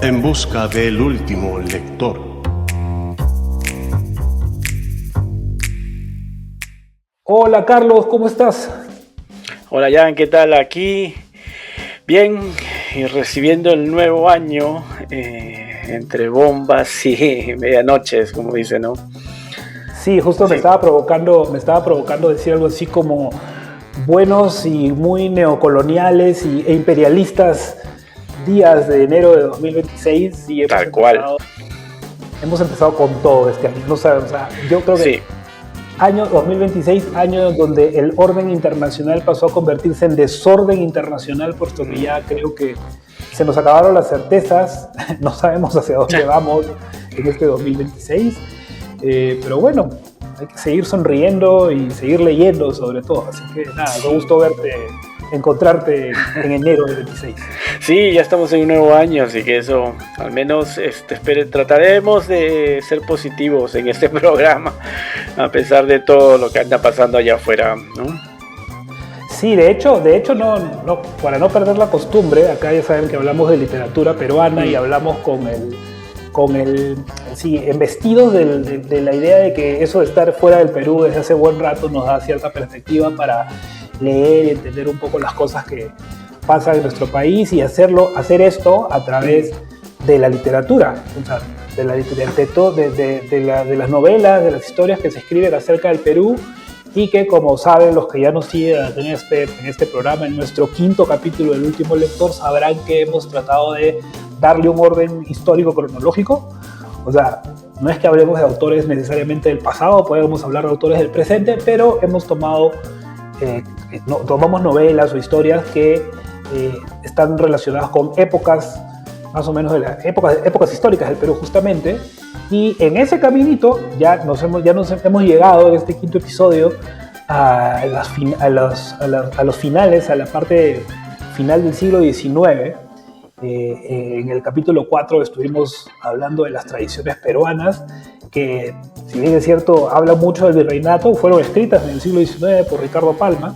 En busca del último lector. Hola Carlos, ¿cómo estás? Hola Jan, ¿qué tal? Aquí bien, y recibiendo el nuevo año entre bombas y medianoches, como dice, ¿no? Sí, justo sí. Me estaba provocando decir algo así como buenos y muy neocoloniales e imperialistas días de enero de 2026 y tal cual. Hemos empezado con todo este año. No sabes, o sea, yo creo que sí. Año 2026, año donde el orden internacional pasó a convertirse en desorden internacional, puesto que ya creo que se nos acabaron las certezas, no sabemos hacia dónde vamos en este 2026, pero bueno, hay que seguir sonriendo y seguir leyendo sobre todo, así que nada, me gustó encontrarte en enero del 26. Sí, ya estamos en un nuevo año, así que eso, al menos trataremos de ser positivos en este programa, a pesar de todo lo que anda pasando allá afuera, ¿no? Sí, de hecho no, para no perder la costumbre, acá ya saben que hablamos de literatura peruana y hablamos embestidos de la idea de que eso de estar fuera del Perú desde hace buen rato nos da cierta perspectiva para leer y entender un poco las cosas que pasan en nuestro país y hacer esto a través de la literatura, o sea, de las novelas, de las historias que se escriben acerca del Perú y que, como saben los que ya nos siguen en este programa, en nuestro 5º capítulo del último lector, sabrán que hemos tratado de darle un orden histórico cronológico. O sea, no es que hablemos de autores necesariamente del pasado, podemos hablar de autores del presente, pero hemos tomamos novelas o historias que están relacionadas con épocas, más o menos de las épocas históricas del Perú justamente, y en ese caminito ya nos hemos llegado en este 5º episodio a los finales, a la parte final del siglo XIX. En el capítulo 4 estuvimos hablando de las tradiciones peruanas, que si bien es cierto habla mucho del virreinato, fueron escritas en el siglo XIX por Ricardo Palma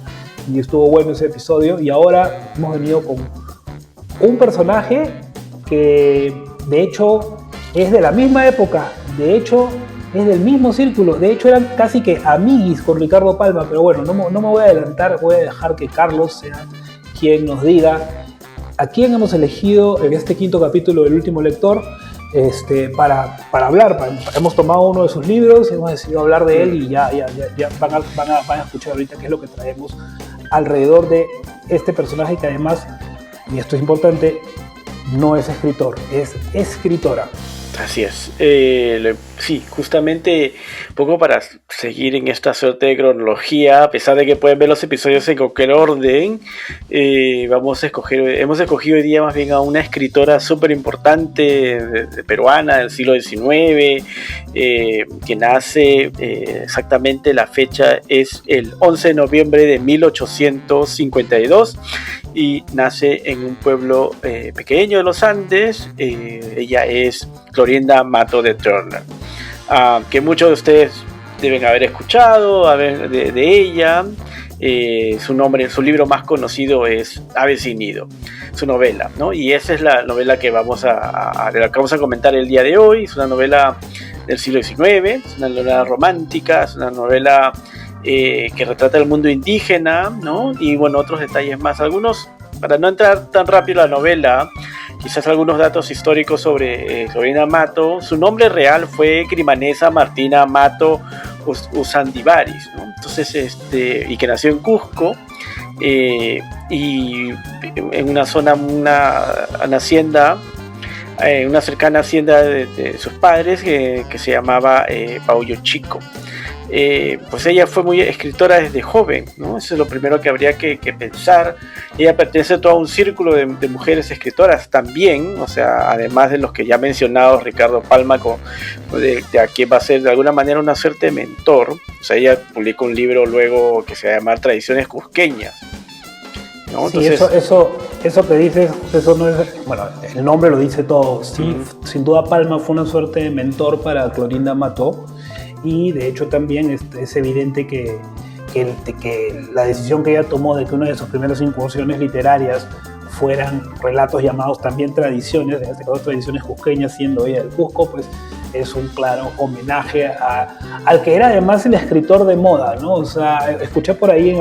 y estuvo bueno ese episodio, y ahora hemos venido con un personaje que de hecho es de la misma época, de hecho es del mismo círculo, de hecho eran casi que amiguis con Ricardo Palma, pero bueno, no me voy a adelantar, voy a dejar que Carlos sea quien nos diga a quién hemos elegido en este 5º capítulo del último lector para hablar. Hemos tomado uno de sus libros y hemos decidido hablar de él, y ya van a escuchar ahorita qué es lo que traemos alrededor de este personaje, que además, y esto es importante, no es escritor, es escritora. Así es. Sí, justamente un poco para seguir en esta suerte de cronología, a pesar de que pueden ver los episodios en cualquier orden, hemos escogido hoy día más bien a una escritora súper importante peruana del siglo XIX, que nace exactamente, la fecha es el 11 de noviembre de 1852, y nace en un pueblo pequeño de los Andes. Ella es Clorinda Mato de Turner, que muchos de ustedes deben haber escuchado de ella. Su libro más conocido es Aves sin nido, su novela, ¿no? Y esa es la novela que vamos a comentar el día de hoy. Es una novela del siglo XIX, es una novela romántica, es una novela que retrata el mundo indígena, ¿no? Y bueno, otros detalles más. Algunos, para no entrar tan rápido a la novela, quizás algunos datos históricos sobre Clorinda Mato. Su nombre real fue Grimanesa Martina Mato Usandivaris, ¿no? Entonces, y que nació en Cusco, y en una zona, una hacienda, una cercana hacienda de sus padres, que se llamaba Paullo Chico. Pues ella fue muy escritora desde joven, ¿no? Eso es lo primero que habría que pensar. Ella pertenece a todo un círculo de mujeres escritoras también, o sea, además de los que ya mencionados, Ricardo Palma, de a quien va a ser de alguna manera una suerte de mentor. O sea, ella publicó un libro luego que se va a llamar Tradiciones Cusqueñas, ¿no? Sí, entonces, eso que dices, eso no es, bueno, el nombre lo dice todo. Sí, sin duda Palma fue una suerte de mentor para Clorinda Mato, y de hecho también es evidente que la decisión que ella tomó de que una de sus primeras incursiones literarias fueran relatos llamados también tradiciones, en este caso tradiciones cusqueñas, siendo ella del Cusco, pues es un claro homenaje al que era además el escritor de moda, ¿no? O sea, escuché por ahí en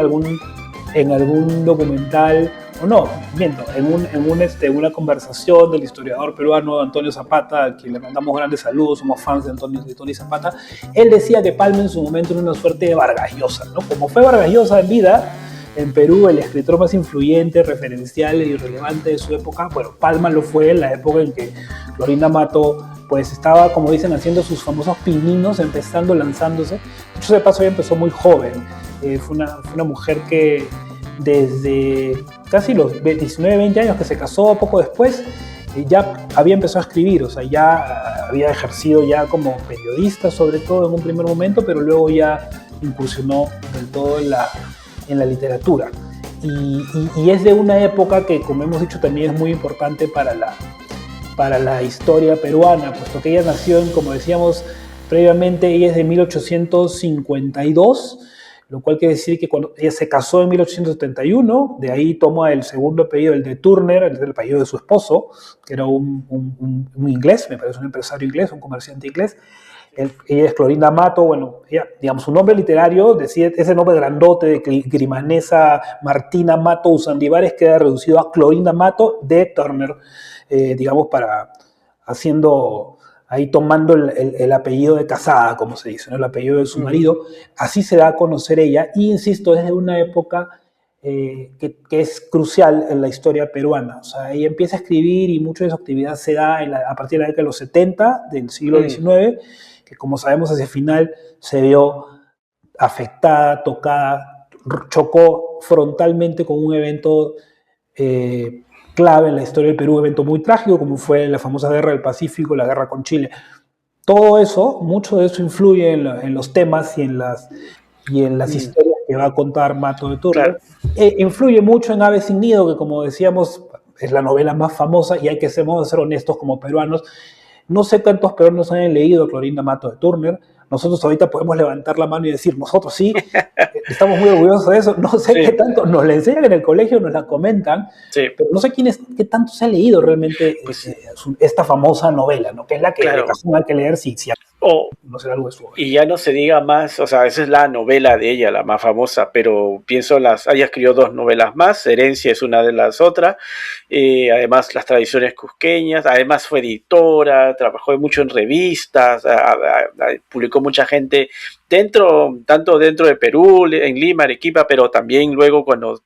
algún documental, o no, miento, en una conversación del historiador peruano Antonio Zapata, a quien le mandamos grandes saludos, somos fans de Antonio Zapata. Él decía que Palma en su momento era una suerte de Vargas Llosa, ¿no? Como fue Vargas Llosa en vida, en Perú el escritor más influyente, referencial y relevante de su época, bueno, Palma lo fue en la época en que Florinda Matto pues estaba, como dicen, haciendo sus famosos pininos, empezando, lanzándose. Dicho de paso, ella empezó muy joven. Fue una mujer que desde casi los 19, 20 años que se casó, poco después, ya había empezado a escribir, o sea, ya había ejercido ya como periodista, sobre todo en un primer momento, pero luego ya incursionó del todo en la literatura. Y es de una época que, como hemos dicho, también es muy importante para la historia peruana, puesto que ella nació, como decíamos previamente, ella es de 1852, lo cual quiere decir que cuando ella se casó en 1871, de ahí toma el segundo apellido, el de Turner, el apellido de su esposo, que era un inglés, me parece un empresario inglés, un comerciante inglés. Ella es Clorinda Matto, bueno, ella, digamos, su nombre literario, decía, ese nombre grandote de Grimanesa Martina Matto Usandivares queda reducido a Clorinda Matto de Turner, digamos, haciendo, ahí tomando el apellido de casada, como se dice, ¿no? El apellido de su marido. Así se da a conocer ella, y insisto, es de una época que es crucial en la historia peruana. O sea, ella empieza a escribir y mucha de su actividad se da a partir de la década de los 70 del siglo XIX, que como sabemos hacia el final se vio afectada, tocada, chocó frontalmente con un evento clave en la historia del Perú, un evento muy trágico como fue la famosa Guerra del Pacífico, la guerra con Chile. Todo eso, mucho de eso influye en los temas y en las historias que va a contar Matto de Turner. Claro. Influye mucho en Ave sin Nido, que como decíamos es la novela más famosa, y hay que ser honestos como peruanos. No sé cuántos peruanos han leído a Clorinda Matto de Turner. Nosotros ahorita podemos levantar la mano y decir, nosotros sí, estamos muy orgullosos de eso. No sé qué tanto nos la enseñan en el colegio, nos la comentan, pero no sé qué tanto se ha leído realmente esta famosa novela, ¿no? Que es la que hay que leer si no sé, algo de su obra. Y ya no se diga más, o sea, esa es la novela de ella, la más famosa, pero pienso ella escribió 2 novelas más, Herencia es una de las otras, además las tradiciones cusqueñas, además fue editora, trabajó mucho en revistas, publicó mucha gente tanto dentro de Perú, en Lima, Arequipa, pero también luego cuando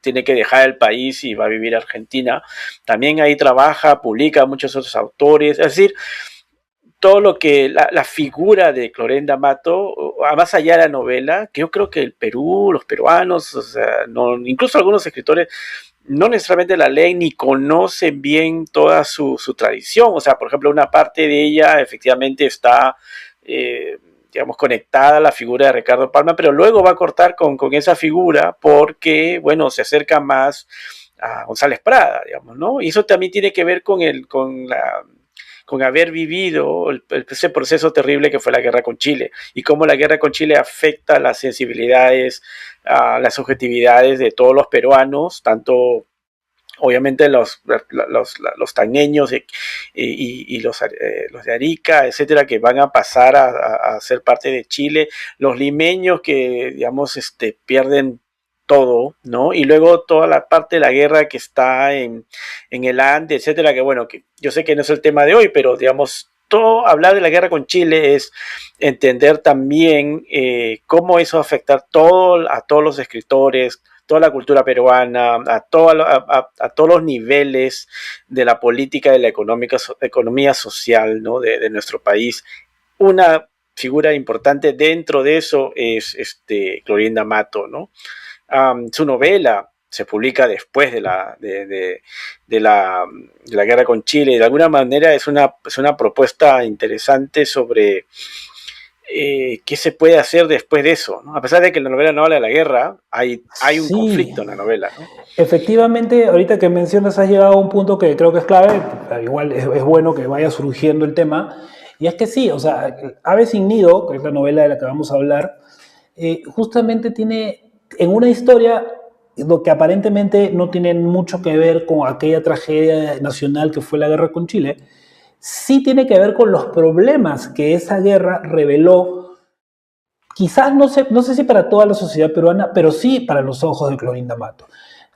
tiene que dejar el país y va a vivir a Argentina, también ahí trabaja, publica a muchos otros autores, es decir, todo lo que la figura de Clorinda Matto, más allá de la novela, que yo creo que el Perú, los peruanos, o sea, incluso algunos escritores no necesariamente la leen ni conocen bien toda su tradición. O sea, por ejemplo, una parte de ella efectivamente está, digamos, conectada a la figura de Ricardo Palma, pero luego va a cortar con esa figura porque, bueno, se acerca más a González Prada, digamos, ¿no? Y eso también tiene que ver con haber vivido ese proceso terrible que fue la guerra con Chile y cómo la guerra con Chile afecta las sensibilidades, las subjetividades de todos los peruanos, tanto obviamente los tañeños y los de Arica, etcétera, que van a pasar a ser parte de Chile, los limeños que, digamos, pierden todo, ¿no? Y luego toda la parte de la guerra que está en el Ande, etcétera, que bueno, que yo sé que no es el tema de hoy, pero digamos, hablar de la guerra con Chile es entender también cómo eso afecta a todos los escritores, toda la cultura peruana, a todos los niveles de la política, de la economía social, ¿no? de nuestro país. Una figura importante dentro de eso es Clorinda Matto, ¿no? Su novela se publica después de la guerra con Chile, y de alguna manera es una propuesta interesante sobre qué se puede hacer después de eso, ¿no? A pesar de que la novela no habla de la guerra, hay un conflicto en la novela, ¿no? Efectivamente, ahorita que mencionas has llegado a un punto que creo que es clave, igual es bueno que vaya surgiendo el tema, y es que sí, o sea, Ave sin Nido, que es la novela de la que vamos a hablar, justamente tiene en una historia lo que aparentemente no tiene mucho que ver con aquella tragedia nacional que fue la guerra con Chile, sí tiene que ver con los problemas que esa guerra reveló, quizás no sé si para toda la sociedad peruana, pero sí para los ojos de Clorinda Mato.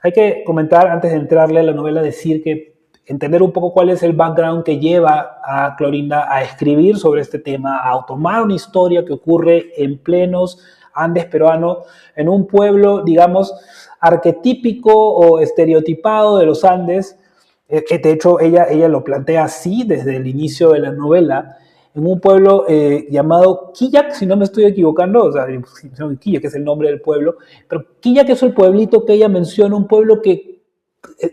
Hay que comentar, antes de entrarle a la novela, decir que entender un poco cuál es el background que lleva a Clorinda a escribir sobre este tema, a tomar una historia que ocurre en plenos Andes peruanos, en un pueblo, digamos, arquetípico o estereotipado de los Andes, que de hecho ella lo plantea así desde el inicio de la novela, en un pueblo llamado Quillac, si no me estoy equivocando, o sea, Quillac es el nombre del pueblo, pero Quillac es el pueblito que ella menciona, un pueblo que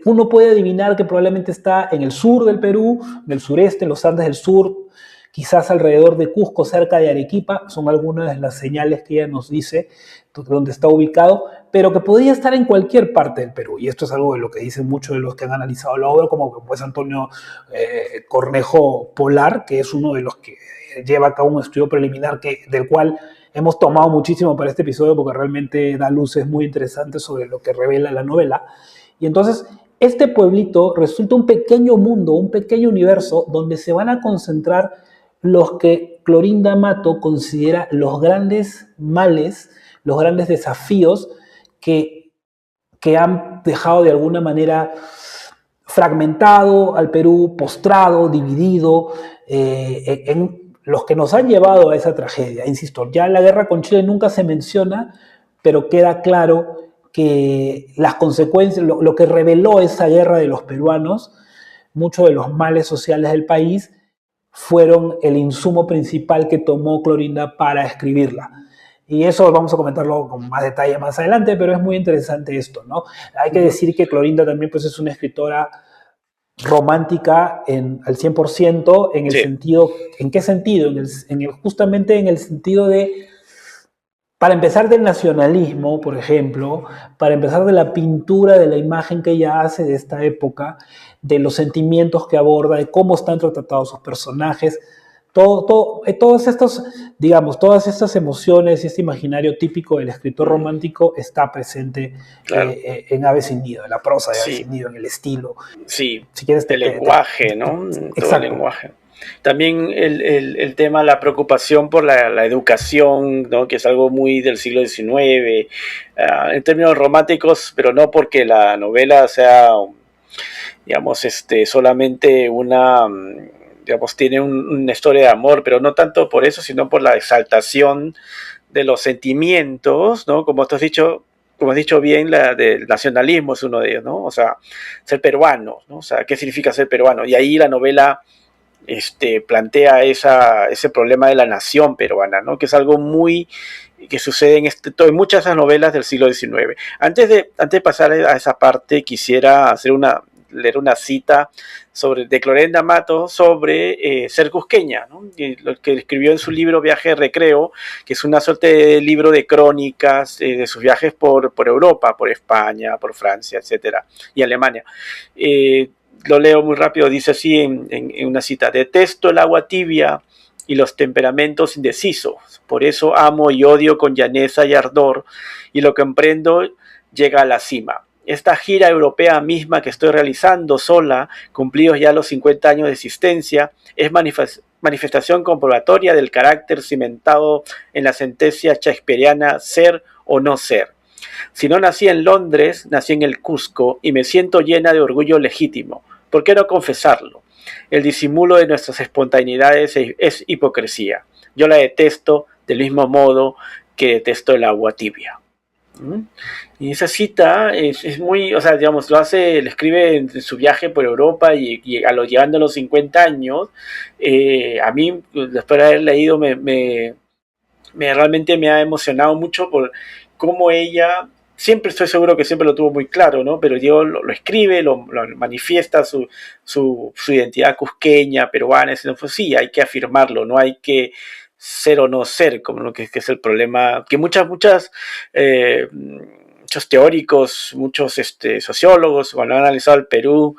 uno puede adivinar que probablemente está en el sur del Perú, en el sureste, en los Andes del sur, quizás alrededor de Cusco, cerca de Arequipa, son algunas de las señales que ella nos dice donde está ubicado, pero que podría estar en cualquier parte del Perú. Y esto es algo de lo que dicen muchos de los que han analizado la obra, como pues Antonio Cornejo Polar, que es uno de los que lleva a cabo un estudio preliminar del cual hemos tomado muchísimo para este episodio porque realmente da luces muy interesantes sobre lo que revela la novela. Y entonces este pueblito resulta un pequeño mundo, un pequeño universo donde se van a concentrar los que Clorinda Mato considera los grandes males, los grandes desafíos que han dejado de alguna manera fragmentado al Perú, postrado, dividido, en los que nos han llevado a esa tragedia. Insisto, ya la guerra con Chile nunca se menciona, pero queda claro que las consecuencias, lo que reveló esa guerra de los peruanos, muchos de los males sociales del país, fueron el insumo principal que tomó Clorinda para escribirla. Y eso vamos a comentarlo con más detalle más adelante, pero es muy interesante esto, ¿no? Hay que decir que Clorinda también pues, es una escritora romántica al 100%, en el Sí. sentido, ¿en qué sentido? Justamente en el sentido de, para empezar del nacionalismo, por ejemplo, para empezar de la pintura, de la imagen que ella hace de esta época, de los sentimientos que aborda, de cómo están tratados sus personajes, todos estos, digamos, todas estas emociones y este imaginario típico del escritor romántico está presente Claro. en Ave sin Nido, en la prosa de Ave Sí. sin Nido, en el estilo. Sí, Si quieres, el lenguaje, ¿no? Todo exacto. el lenguaje. También el tema, la preocupación por la educación, ¿no? Que es algo muy del siglo XIX, en términos románticos, pero no porque la novela sea, digamos, solamente digamos, tiene una historia de amor, pero no tanto por eso, sino por la exaltación de los sentimientos, ¿no? Como tú has dicho bien, la del nacionalismo es uno de ellos, ¿no? O sea, ser peruano, ¿no? O sea, ¿qué significa ser peruano? Y ahí la novela plantea ese problema de la nación peruana, ¿no? Que es algo muy que sucede en muchas de esas novelas del siglo XIX. Antes de pasar a esa parte, quisiera leer una cita de Clorinda Mato sobre ser cusqueña, ¿no? Lo que escribió en su libro Viaje de Recreo, que es una suerte de libro de crónicas de sus viajes por Europa, por España, por Francia, etcétera, y Alemania. Lo leo muy rápido, dice así en una cita: detesto el agua tibia y los temperamentos indecisos, por eso amo y odio con llaneza y ardor, y lo que emprendo llega a la cima. Esta gira europea misma que estoy realizando sola, cumplidos ya los 50 años de existencia, es manifestación comprobatoria del carácter cimentado en la sentencia shakespeariana ser o no ser. Si no nací en Londres, nací en el Cusco y me siento llena de orgullo legítimo. ¿Por qué no confesarlo? El disimulo de nuestras espontaneidades es hipocresía. Yo la detesto del mismo modo que detesto el agua tibia. Y esa cita es muy, o sea, digamos, lo escribe en su viaje por Europa y llegando a los 50 años. A mí, después de haber leído, realmente me ha emocionado mucho por cómo ella, siempre estoy seguro que siempre lo tuvo muy claro, ¿no? Pero Dios lo escribe, lo manifiesta su identidad cusqueña, peruana, pues sí, hay que afirmarlo, no hay que ser o no ser, como lo que es el problema, que muchos teóricos, muchos sociólogos, cuando han analizado el Perú,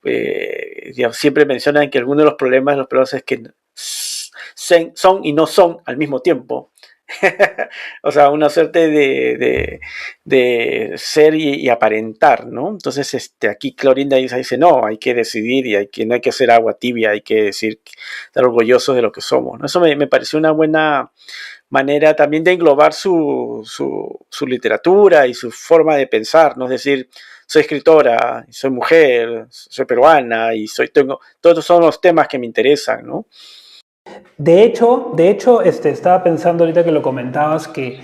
digamos, siempre mencionan que algunos de los problemas es que son y no son al mismo tiempo. O sea, una suerte de ser y aparentar, ¿no? Entonces, aquí Clorinda dice, no, hay que decidir y no hay que hacer agua tibia, hay que decir, estar orgullosos de lo que somos, ¿no? Eso me pareció una buena manera también de englobar su literatura y su forma de pensar, ¿no? Es decir, soy escritora, soy mujer, soy peruana y todos son los temas que me interesan, ¿no? De hecho, estaba pensando ahorita que lo comentabas que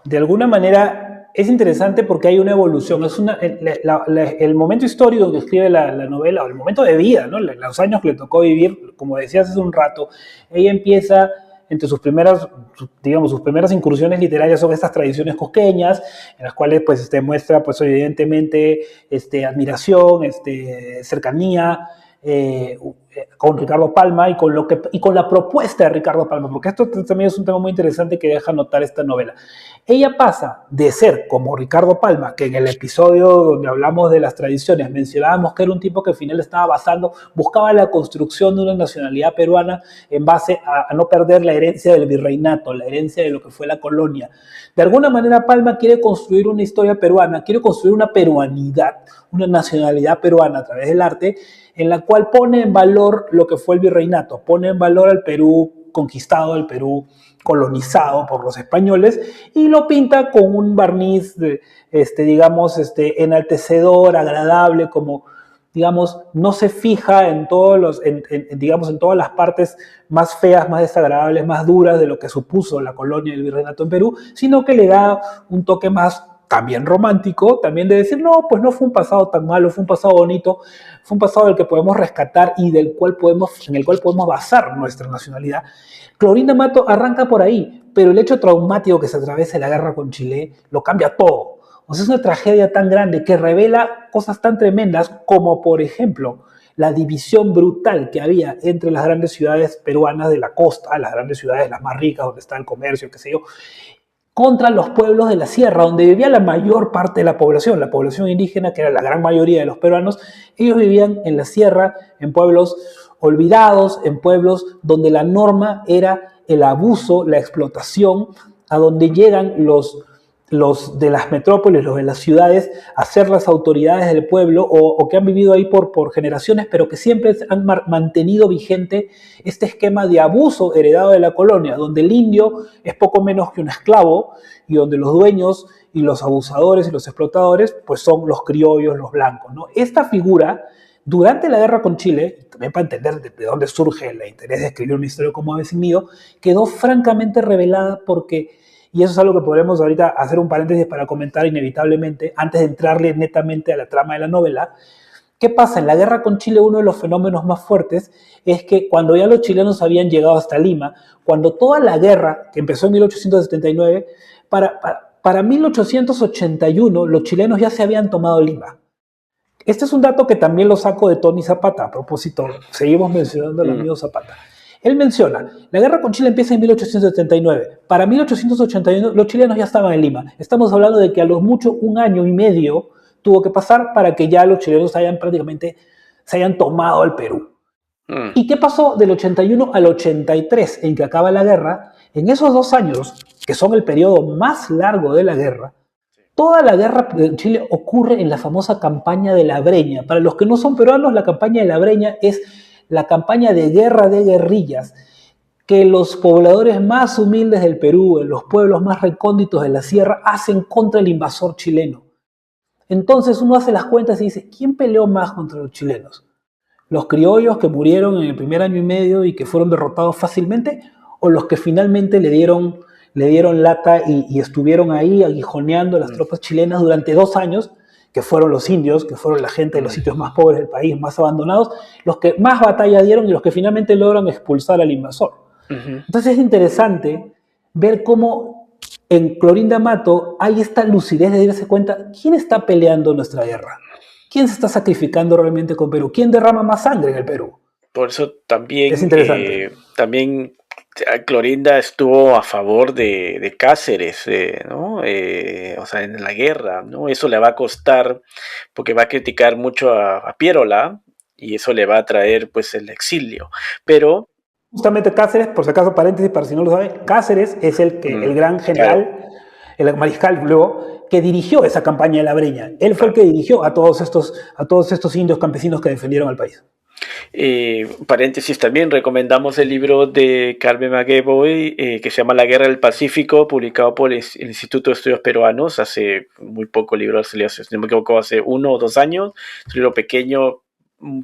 de alguna manera es interesante porque hay una evolución. El momento histórico que escribe la novela, o el momento de vida, ¿no? Los años que le tocó vivir, como decías hace un rato, ella empieza entre sus primeras incursiones literarias son estas tradiciones cosqueñas, en las cuales pues muestra pues evidentemente admiración, cercanía, con Ricardo Palma y con la propuesta de Ricardo Palma, porque esto también es un tema muy interesante que deja notar esta novela. Ella pasa de ser como Ricardo Palma, que en el episodio donde hablamos de las tradiciones mencionábamos que era un tipo que al final buscaba la construcción de una nacionalidad peruana en base a no perder la herencia del virreinato, la herencia de lo que fue la colonia. De alguna manera Palma quiere construir una historia peruana, quiere construir una peruanidad, una nacionalidad peruana a través del arte, en la cual pone en valor lo que fue el virreinato, pone en valor al Perú conquistado, al Perú colonizado por los españoles, y lo pinta con un barniz, digamos, enaltecedor, agradable, como, digamos, no se fija en digamos, en todas las partes más feas, más desagradables, más duras de lo que supuso la colonia y el virreinato en Perú, sino que le da un toque más también romántico, también de decir, no, pues no fue un pasado tan malo, fue un pasado bonito, fue un pasado del que podemos rescatar y en el cual podemos basar nuestra nacionalidad. Clorinda Mato arranca por ahí, pero el hecho traumático que se atraviesa la guerra con Chile lo cambia todo. O sea, es una tragedia tan grande que revela cosas tan tremendas como, por ejemplo, la división brutal que había entre las grandes ciudades peruanas de la costa, las grandes ciudades, las más ricas, donde está el comercio, qué sé yo, contra los pueblos de la sierra, donde vivía la mayor parte de la población indígena, que era la gran mayoría de los peruanos. Ellos vivían en la sierra, en pueblos olvidados, en pueblos donde la norma era el abuso, la explotación, a donde llegan los de las metrópolis, los de las ciudades, a ser las autoridades del pueblo o que han vivido ahí por generaciones, pero que siempre han mantenido vigente este esquema de abuso heredado de la colonia, donde el indio es poco menos que un esclavo y donde los dueños y los abusadores y los explotadores pues son los criollos, los blancos, ¿no? Esta figura, durante la guerra con Chile, también para entender de dónde surge el interés de escribir una historia como Aves sin Nido, quedó francamente revelada porque, y eso es algo que podremos ahorita hacer un paréntesis para comentar inevitablemente, antes de entrarle netamente a la trama de la novela. ¿Qué pasa? En la guerra con Chile uno de los fenómenos más fuertes es que cuando ya los chilenos habían llegado hasta Lima, cuando toda la guerra, que empezó en 1879, para 1881 los chilenos ya se habían tomado Lima. Este es un dato que también lo saco de Tony Zapata, a propósito, seguimos mencionando al amigo Zapata. Él menciona, la guerra con Chile empieza en 1879. Para 1881 los chilenos ya estaban en Lima. Estamos hablando de que a lo mucho un año y medio tuvo que pasar para que ya los chilenos se hayan tomado el Perú. ¿Y qué pasó del 81 al 83 en que acaba la guerra? En esos 2 años, que son el periodo más largo de la guerra, toda la guerra de Chile ocurre en la famosa campaña de la Breña. Para los que no son peruanos, la campaña de la Breña es la campaña de guerra de guerrillas que los pobladores más humildes del Perú, en los pueblos más recónditos de la sierra, hacen contra el invasor chileno. Entonces uno hace las cuentas y dice, ¿quién peleó más contra los chilenos? ¿Los criollos que murieron en el primer año y medio y que fueron derrotados fácilmente? ¿O los que finalmente le dieron lata y estuvieron ahí aguijoneando a las tropas chilenas durante 2 años, que fueron los indios, que fueron la gente de los sitios más pobres del país, más abandonados, los que más batalla dieron y los que finalmente logran expulsar al invasor? Entonces es interesante ver cómo en Clorinda Mato hay esta lucidez de darse cuenta quién está peleando nuestra guerra, quién se está sacrificando realmente con Perú, quién derrama más sangre en el Perú. Por eso también, es interesante. Clorinda estuvo a favor de Cáceres, ¿no? O sea, en la guerra, ¿no? Eso le va a costar, porque va a criticar mucho a Piérola, y eso le va a traer, pues, el exilio. Pero Justamente Cáceres, por si acaso paréntesis para si no lo sabe, Cáceres es el gran general, el mariscal luego, que dirigió esa campaña de la Breña. Él fue el que dirigió a todos estos indios campesinos que defendieron al país. Paréntesis también, recomendamos el libro de Carmen McEvoy que se llama La Guerra del Pacífico, publicado por el Instituto de Estudios Peruanos. Hace muy poco, el libro salió, si no me equivoco, hace 1 o 2 años. Es un libro pequeño.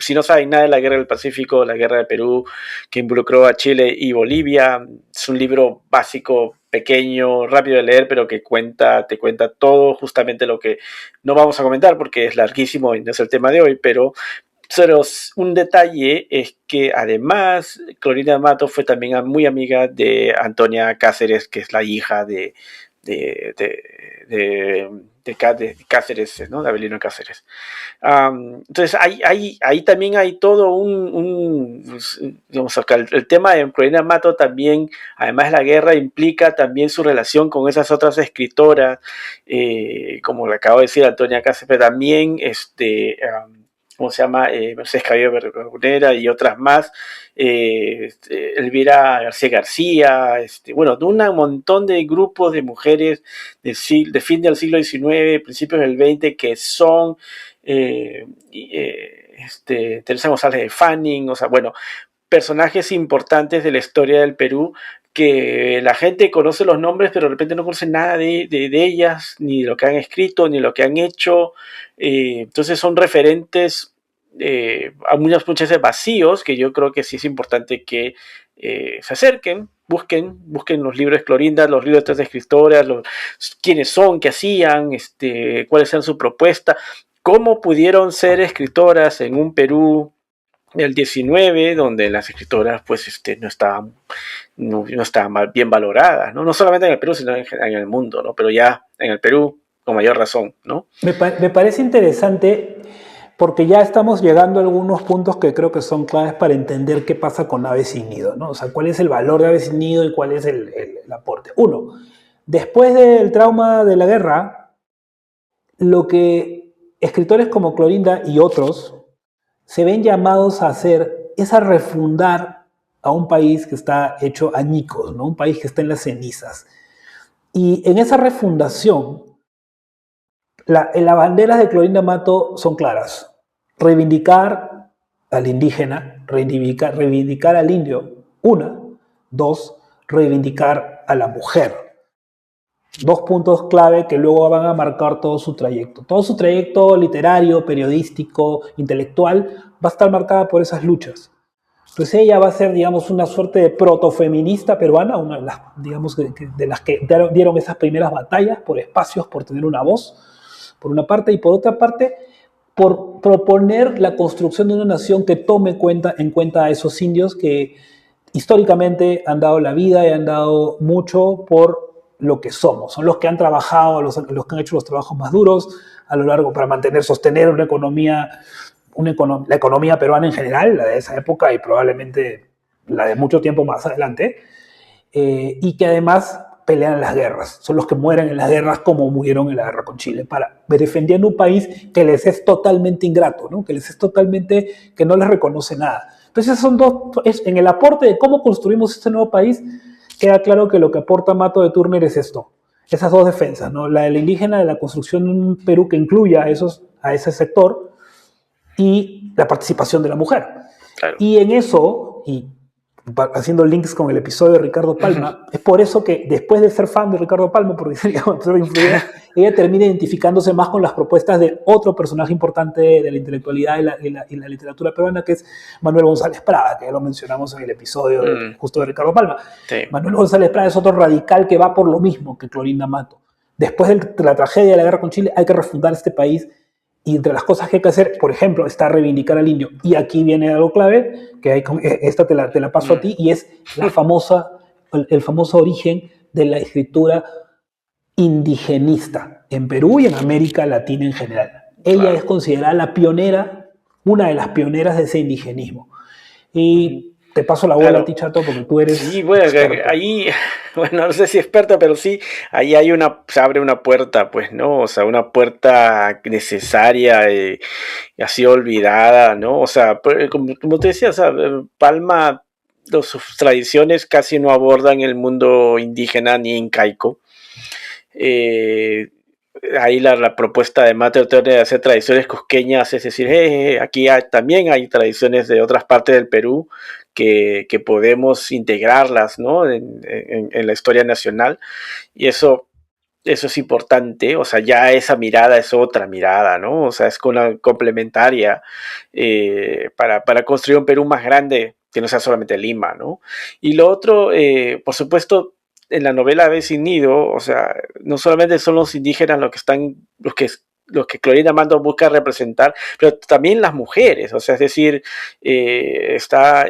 Si no saben nada de la Guerra del Pacífico, la Guerra de Perú, que involucró a Chile y Bolivia, es un libro básico, pequeño, rápido de leer, pero que te cuenta todo, justamente lo que no vamos a comentar porque es larguísimo y no es el tema de hoy, pero un detalle es que además Clorinda Mato fue también muy amiga de Antonia Cáceres, que es la hija de Cáceres, ¿no? De Avelino Cáceres. Entonces ahí también hay todo digamos, el tema de Clorinda Mato también, además de la guerra, implica también su relación con esas otras escritoras, como le acabo de decir, Antonia Cáceres, pero también ¿cómo se llama? Mercedes Cabello Verbonera y otras más, Elvira García, bueno, de un montón de grupos de mujeres de fin del siglo XIX, principios del XX, que son Teresa González de Fanning, o sea, bueno, personajes importantes de la historia del Perú, que la gente conoce los nombres, pero de repente no conoce nada de ellas, ni de lo que han escrito, ni lo que han hecho. Entonces son referentes a muchas veces vacíos, que yo creo que sí es importante que se acerquen, busquen los libros de Clorinda, los libros de estas escritoras, quiénes son, qué hacían, cuáles eran su propuesta, cómo pudieron ser escritoras en un Perú del 19, donde las escritoras pues no estaban bien valoradas, ¿no? No solamente en el Perú, sino en el mundo, ¿no? Pero ya en el Perú con mayor razón, ¿no? Me parece interesante porque ya estamos llegando a algunos puntos que creo que son claves para entender qué pasa con Ave sin Nido, ¿no? O sea, cuál es el valor de Ave sin Nido y cuál es el aporte. Uno, después del trauma de la guerra, lo que escritores como Clorinda y otros se ven llamados a hacer es a refundar a un país que está hecho añicos, ¿no? Un país que está en las cenizas. Y en esa refundación, las banderas de Clorinda Mato son claras. Reivindicar al indígena, reivindicar al indio, una. Dos, reivindicar a la mujer. 2 puntos clave que luego van a marcar todo su trayecto. Todo su trayecto literario, periodístico, intelectual, va a estar marcada por esas luchas. Entonces ella va a ser, digamos, una suerte de protofeminista peruana, una de las, digamos, de las que dieron esas primeras batallas por espacios, por tener una voz, por una parte, y por otra parte, por proponer la construcción de una nación que tome en cuenta a esos indios que históricamente han dado la vida y han dado mucho por lo que somos. Son los que han trabajado, los que han hecho los trabajos más duros a lo largo para sostener una economía, la economía peruana en general, la de esa época y probablemente la de mucho tiempo más adelante, y que además pelean en las guerras. Son los que mueren en las guerras como murieron en la guerra con Chile, defendiendo un país que les es totalmente ingrato, ¿no? Que no les reconoce nada. Entonces en el aporte de cómo construimos este nuevo país, queda claro que lo que aporta Mato de Turner es esto, esas 2 defensas, ¿no? La del indígena, de la construcción de un Perú que incluya a ese sector, y la participación de la mujer. Claro. Y en eso, y haciendo links con el episodio de Ricardo Palma, es por eso que después de ser fan de Ricardo Palma, porque ella termina identificándose más con las propuestas de otro personaje importante de la intelectualidad y la literatura peruana, que es Manuel González Prada, que ya lo mencionamos en el episodio justo de Ricardo Palma. Sí. Manuel González Prada es otro radical que va por lo mismo que Clorinda Mato. Después de la tragedia de la guerra con Chile, hay que refundar este país. Y entre las cosas que hay que hacer, por ejemplo, está reivindicar al indio. Y aquí viene algo clave, que esta te la paso a ti, y es el famoso origen de la escritura indigenista en Perú y en América Latina en general. Ella es considerada la pionera, una de las pioneras de ese indigenismo. Y te paso la bola a ti, Chato, porque tú eres. Sí, bueno, ahí, bueno, no sé si experta, pero sí, ahí se abre una puerta, pues, ¿no? O sea, una puerta necesaria y así olvidada, ¿no? O sea, como te decía, o sea, Palma sus tradiciones casi no abordan el mundo indígena ni incaico. Ahí la propuesta de Mater Turner de hacer tradiciones cusqueñas, es decir, aquí también hay tradiciones de otras partes del Perú que podemos integrarlas, ¿no? en la historia nacional, y eso es importante. O sea, ya esa mirada es otra mirada, ¿no? O sea, es complementaria para construir un Perú más grande, que no sea solamente Lima, ¿no? Y lo otro, por supuesto, en la novela Ave sin Nido, o sea, no solamente son los indígenas los que Clorinda Mando busca representar, pero también las mujeres. O sea, es decir, está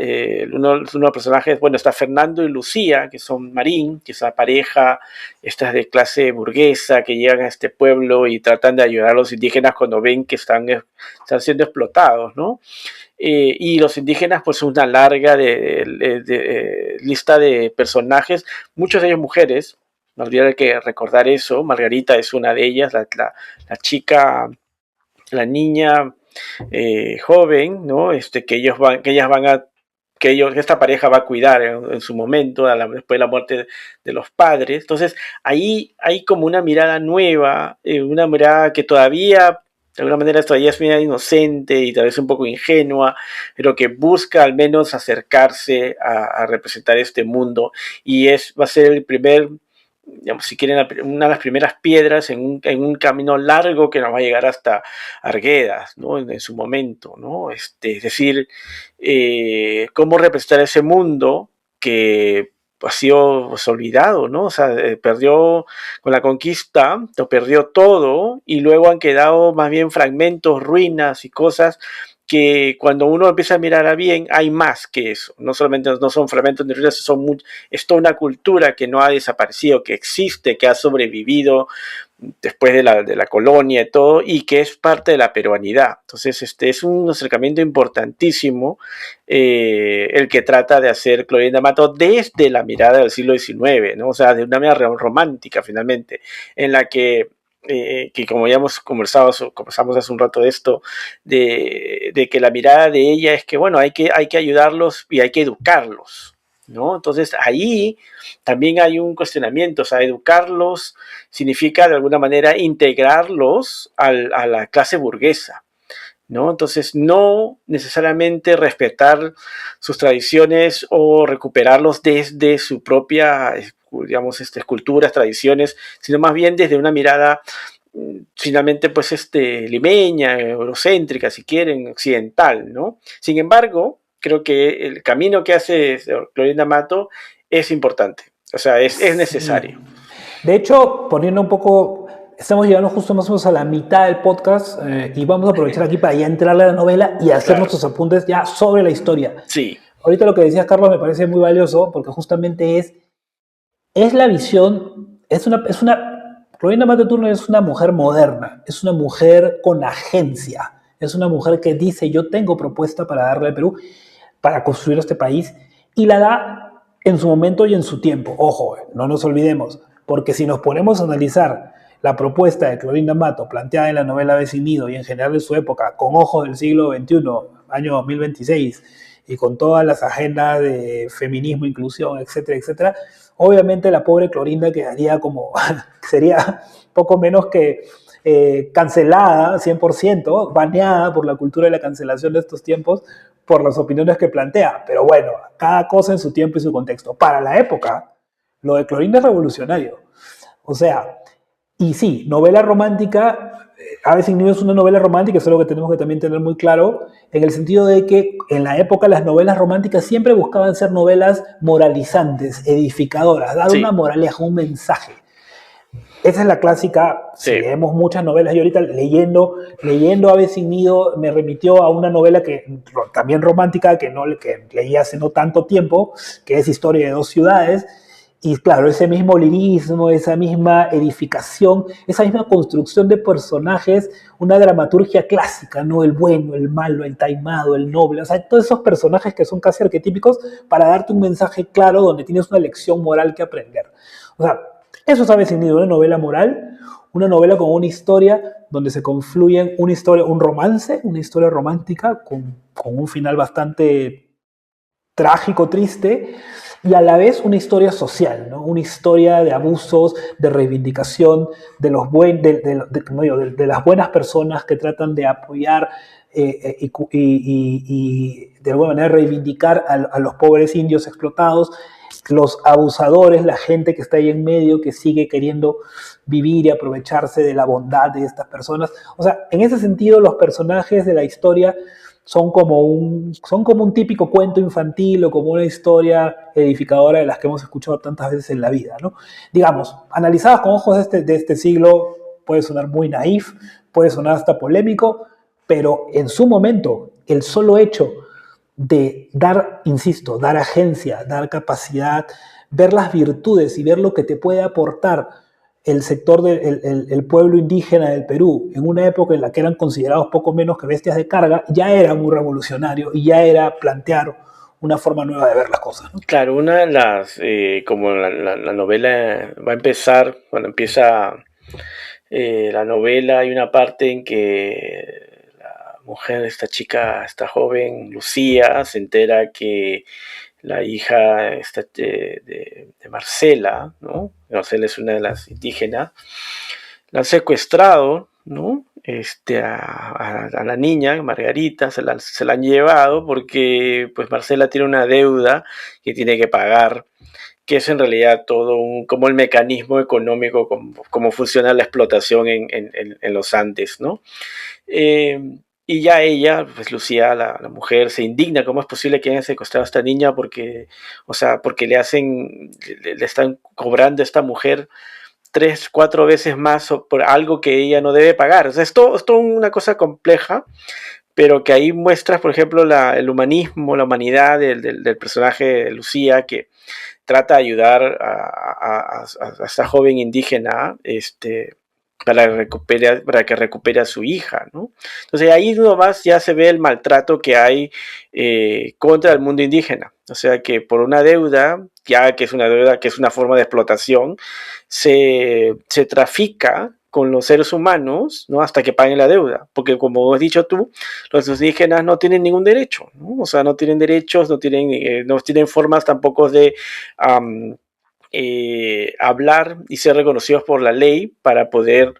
uno de los personajes, bueno, está Fernando y Lucía, que son marín, que es una pareja, estas de clase burguesa, que llegan a este pueblo y tratan de ayudar a los indígenas cuando ven que están siendo explotados, ¿no? Y los indígenas, pues una larga lista de personajes, muchos de ellos mujeres. No olvidar que recordar eso. Margarita es una de ellas, la chica, la niña joven, ¿no? Que esta pareja va a cuidar en su momento, después de la muerte de los padres. Entonces, ahí hay como una mirada nueva, una mirada que todavía, de alguna manera, todavía es muy inocente y tal vez un poco ingenua, pero que busca al menos acercarse a representar este mundo, y va a ser el primer, digamos, si quieren, una de las primeras piedras en un camino largo que nos va a llegar hasta Arguedas, ¿no? En su momento, ¿no? Es decir, cómo representar ese mundo que ha sido, pues, olvidado, ¿no? O sea, perdió con la conquista, lo perdió todo, y luego han quedado más bien fragmentos, ruinas y cosas que cuando uno empieza a mirar a bien, hay más que eso. No solamente no son fragmentos de ruinas, es toda una cultura que no ha desaparecido, que existe, que ha sobrevivido después de la colonia y todo, y que es parte de la peruanidad. Entonces, es un acercamiento importantísimo, el que trata de hacer Clorinda Mato desde la mirada del siglo XIX, ¿no? O sea, de una manera romántica, finalmente, en la que como ya hemos conversamos hace un rato de esto, de que la mirada de ella es que, bueno, hay que ayudarlos y hay que educarlos, ¿no? Entonces ahí también hay un cuestionamiento. O sea, educarlos significa de alguna manera integrarlos a la clase burguesa, ¿no? Entonces, no necesariamente respetar sus tradiciones o recuperarlos desde su propia, digamos, culturas, tradiciones, sino más bien desde una mirada finalmente, pues, limeña, eurocéntrica, si quieren, occidental, ¿no? Sin embargo, creo que el camino que hace Clorinda Mato es importante. O sea, es necesario. De hecho, poniendo un poco, estamos llegando justo más o menos a la mitad del podcast, y vamos a aprovechar aquí para ya entrarle a la novela y hacer nuestros apuntes ya sobre la historia. Sí. Ahorita lo que decías, Carlos, me parece muy valioso, porque justamente es la visión, Clorinda Mato Turner es una mujer moderna, es una mujer con agencia, es una mujer que dice: yo tengo propuesta para darle al Perú, para construir este país, y la da en su momento y en su tiempo. Ojo, no nos olvidemos, porque si nos ponemos a analizar la propuesta de Clorinda Mato planteada en la novela Ave sin Nido y en general de su época, con ojos del siglo XXI, año 2026, y con todas las agendas de feminismo, inclusión, etcétera, etcétera, obviamente la pobre Clorinda quedaría como, sería poco menos que cancelada 100%, baneada por la cultura de la cancelación de estos tiempos, por las opiniones que plantea. Pero bueno, cada cosa en su tiempo y su contexto. Para la época, lo de Clorinda es revolucionario. O sea, y sí, novela romántica, Ave sin Nido es una novela romántica, eso es lo que tenemos que también tener muy claro, en el sentido de que en la época las novelas románticas siempre buscaban ser novelas moralizantes, edificadoras, dar una moraleja, un mensaje. Esa es la clásica. Sí. Si leemos muchas novelas, yo ahorita leyendo Ave sin Nido me remitió a una novela que también romántica, que leí hace no tanto tiempo, que es Historia de dos ciudades. Y claro, ese mismo lirismo, esa misma edificación, esa misma construcción de personajes, una dramaturgia clásica, ¿no? El bueno, el malo, el taimado, el noble, o sea, todos esos personajes que son casi arquetípicos para darte un mensaje claro donde tienes una lección moral que aprender. O sea, eso es Ave sin Nido, una novela moral, una novela con una historia donde se confluyen un romance, una historia romántica con un final bastante trágico, triste, y a la vez una historia social, ¿no? Una historia de abusos, de reivindicación, de las buenas personas que tratan de apoyar y de alguna manera reivindicar a los pobres indios explotados, los abusadores, la gente que está ahí en medio, que sigue queriendo vivir y aprovecharse de la bondad de estas personas. O sea, en ese sentido, los personajes de la historia son como un típico cuento infantil o como una historia edificadora de las que hemos escuchado tantas veces en la vida, ¿no? Digamos, analizadas con ojos de este siglo, puede sonar muy naif, puede sonar hasta polémico, pero en su momento, el solo hecho de dar, insisto, dar agencia, dar capacidad, ver las virtudes y ver lo que te puede aportar el sector del pueblo indígena del Perú, en una época en la que eran considerados poco menos que bestias de carga, ya era muy revolucionario y ya era plantear una forma nueva de ver las cosas, ¿no? Claro, una de las, como la novela va a empezar, cuando empieza la novela, hay una parte en que la mujer, esta chica, esta joven, Lucía, se entera que la hija de Marcela, ¿no? Marcela es una de las indígenas, la han secuestrado, ¿no? A la niña, Margarita, se la han llevado porque pues Marcela tiene una deuda que tiene que pagar, que es en realidad todo como el mecanismo económico, como funciona la explotación en los Andes, ¿no? Y ya ella, pues Lucía, la mujer, se indigna. ¿Cómo es posible que hayan secuestrado a esta niña? Porque le están cobrando a esta mujer 3, 4 veces más por algo que ella no debe pagar. O sea, es todo una cosa compleja, pero que ahí muestras, por ejemplo, el humanismo, la humanidad del personaje de Lucía, que trata de ayudar a esta joven indígena, para que recupere a su hija, ¿no? Entonces ahí nomás ya se ve el maltrato que hay contra el mundo indígena. O sea que por una deuda, ya que es una deuda que es una forma de explotación, se trafica con los seres humanos, ¿no? Hasta que paguen la deuda. Porque como has dicho tú, los indígenas no tienen ningún derecho, ¿no? O sea, no tienen derechos, no tienen formas tampoco de hablar y ser reconocidos por la ley para poder,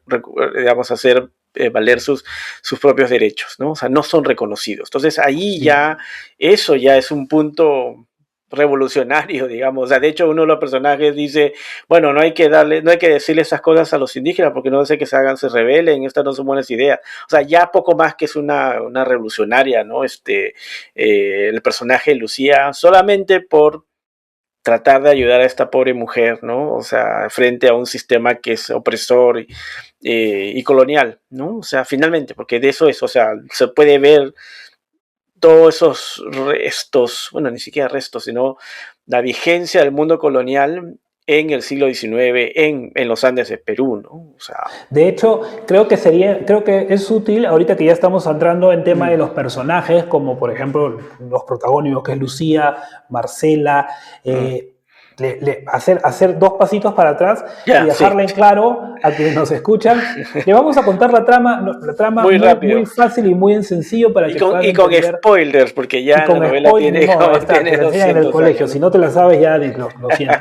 digamos, hacer valer sus propios derechos, ¿no? O sea, no son reconocidos. Entonces ahí ya, eso ya es un punto revolucionario, digamos. O sea, de hecho, uno de los personajes dice, bueno, no hay que decirle esas cosas a los indígenas porque no sé que se rebelen, estas no son buenas ideas. O sea, ya poco más que es una revolucionaria, ¿no? El personaje de Lucía, solamente por tratar de ayudar a esta pobre mujer, ¿no? O sea, frente a un sistema que es opresor y colonial, ¿no? O sea, finalmente, porque de eso es, o sea, se puede ver todos esos restos, bueno, ni siquiera restos, sino la vigencia del mundo colonial en el siglo XIX, en los Andes de Perú, ¿no? O sea, de hecho, creo que es útil, ahorita que ya estamos entrando en tema de los personajes, como por ejemplo los protagónicos, que es Lucía, Marcela, hacer 2 pasitos para atrás y dejarle en claro a quienes nos escuchan. Le vamos a contar la trama muy fácil y muy en sencillo para que puedan con spoilers, porque ya la novela tiene en el colegio. Si no te la sabes ya, lo siento.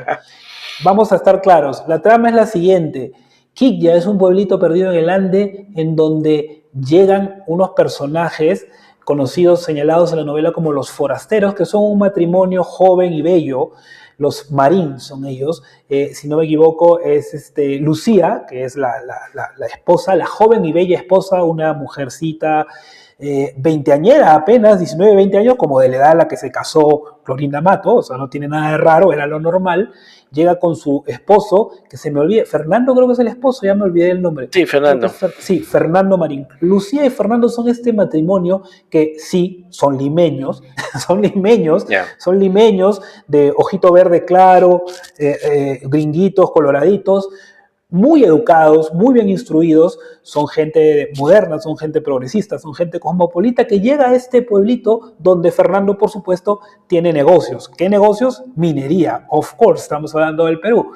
Vamos a estar claros. La trama es la siguiente. Quilla es un pueblito perdido en el Ande en donde llegan unos personajes conocidos, señalados en la novela como los forasteros, que son un matrimonio joven y bello. Los Marín son ellos. Si no me equivoco, es Lucía, que es la esposa, la joven y bella esposa, una mujercita veinteañera apenas, 19, 20 años, como de la edad a la que se casó Clorinda Mato, o sea, no tiene nada de raro, era lo normal. Llega con su esposo, que se me olvida, Fernando creo que es el esposo, ya me olvidé el nombre. Sí, Fernando. Sí, Fernando Marín. Lucía y Fernando son este matrimonio que sí, son limeños, son limeños de ojito verde claro, gringuitos, coloraditos, muy educados, muy bien instruidos, son gente moderna, son gente progresista, son gente cosmopolita que llega a este pueblito donde Fernando, por supuesto, tiene negocios. ¿Qué negocios? Minería, of course, estamos hablando del Perú.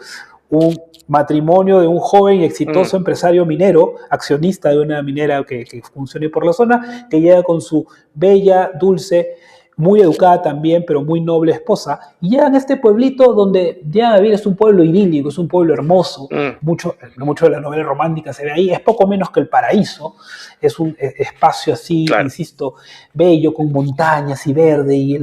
Un matrimonio de un joven y exitoso empresario minero, accionista de una minera que funcione por la zona, que llega con su bella, dulce muy educada también, pero muy noble esposa, y llegan a este pueblito donde llegan a vivir. Es un pueblo idílico, es un pueblo hermoso, mucho de la novela romántica se ve ahí, es poco menos que el paraíso, es un espacio así, Claro. insisto, bello, con montañas y verde, y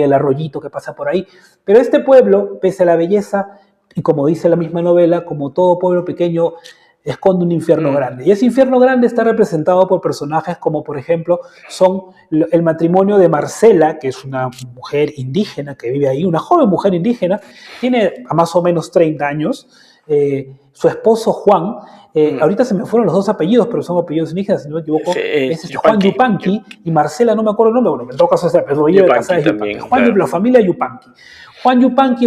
el arroyito que pasa por ahí, pero este pueblo, pese a la belleza, y como dice la misma novela, como todo pueblo pequeño, esconde un infierno grande. Y ese infierno grande está representado por personajes como, por ejemplo, son el matrimonio de Marcela, que es una mujer indígena que vive ahí, una joven mujer indígena, tiene a más o menos 30 años, su esposo Juan, ahorita se me fueron los dos apellidos, pero son apellidos indígenas, si no me equivoco, es Juan Yupanqui, y Marcela, no me acuerdo el nombre, bueno, en todo caso es el apellido de casada es Yupanqui. Juan, claro. La familia Yupanqui. Juan Yupanqui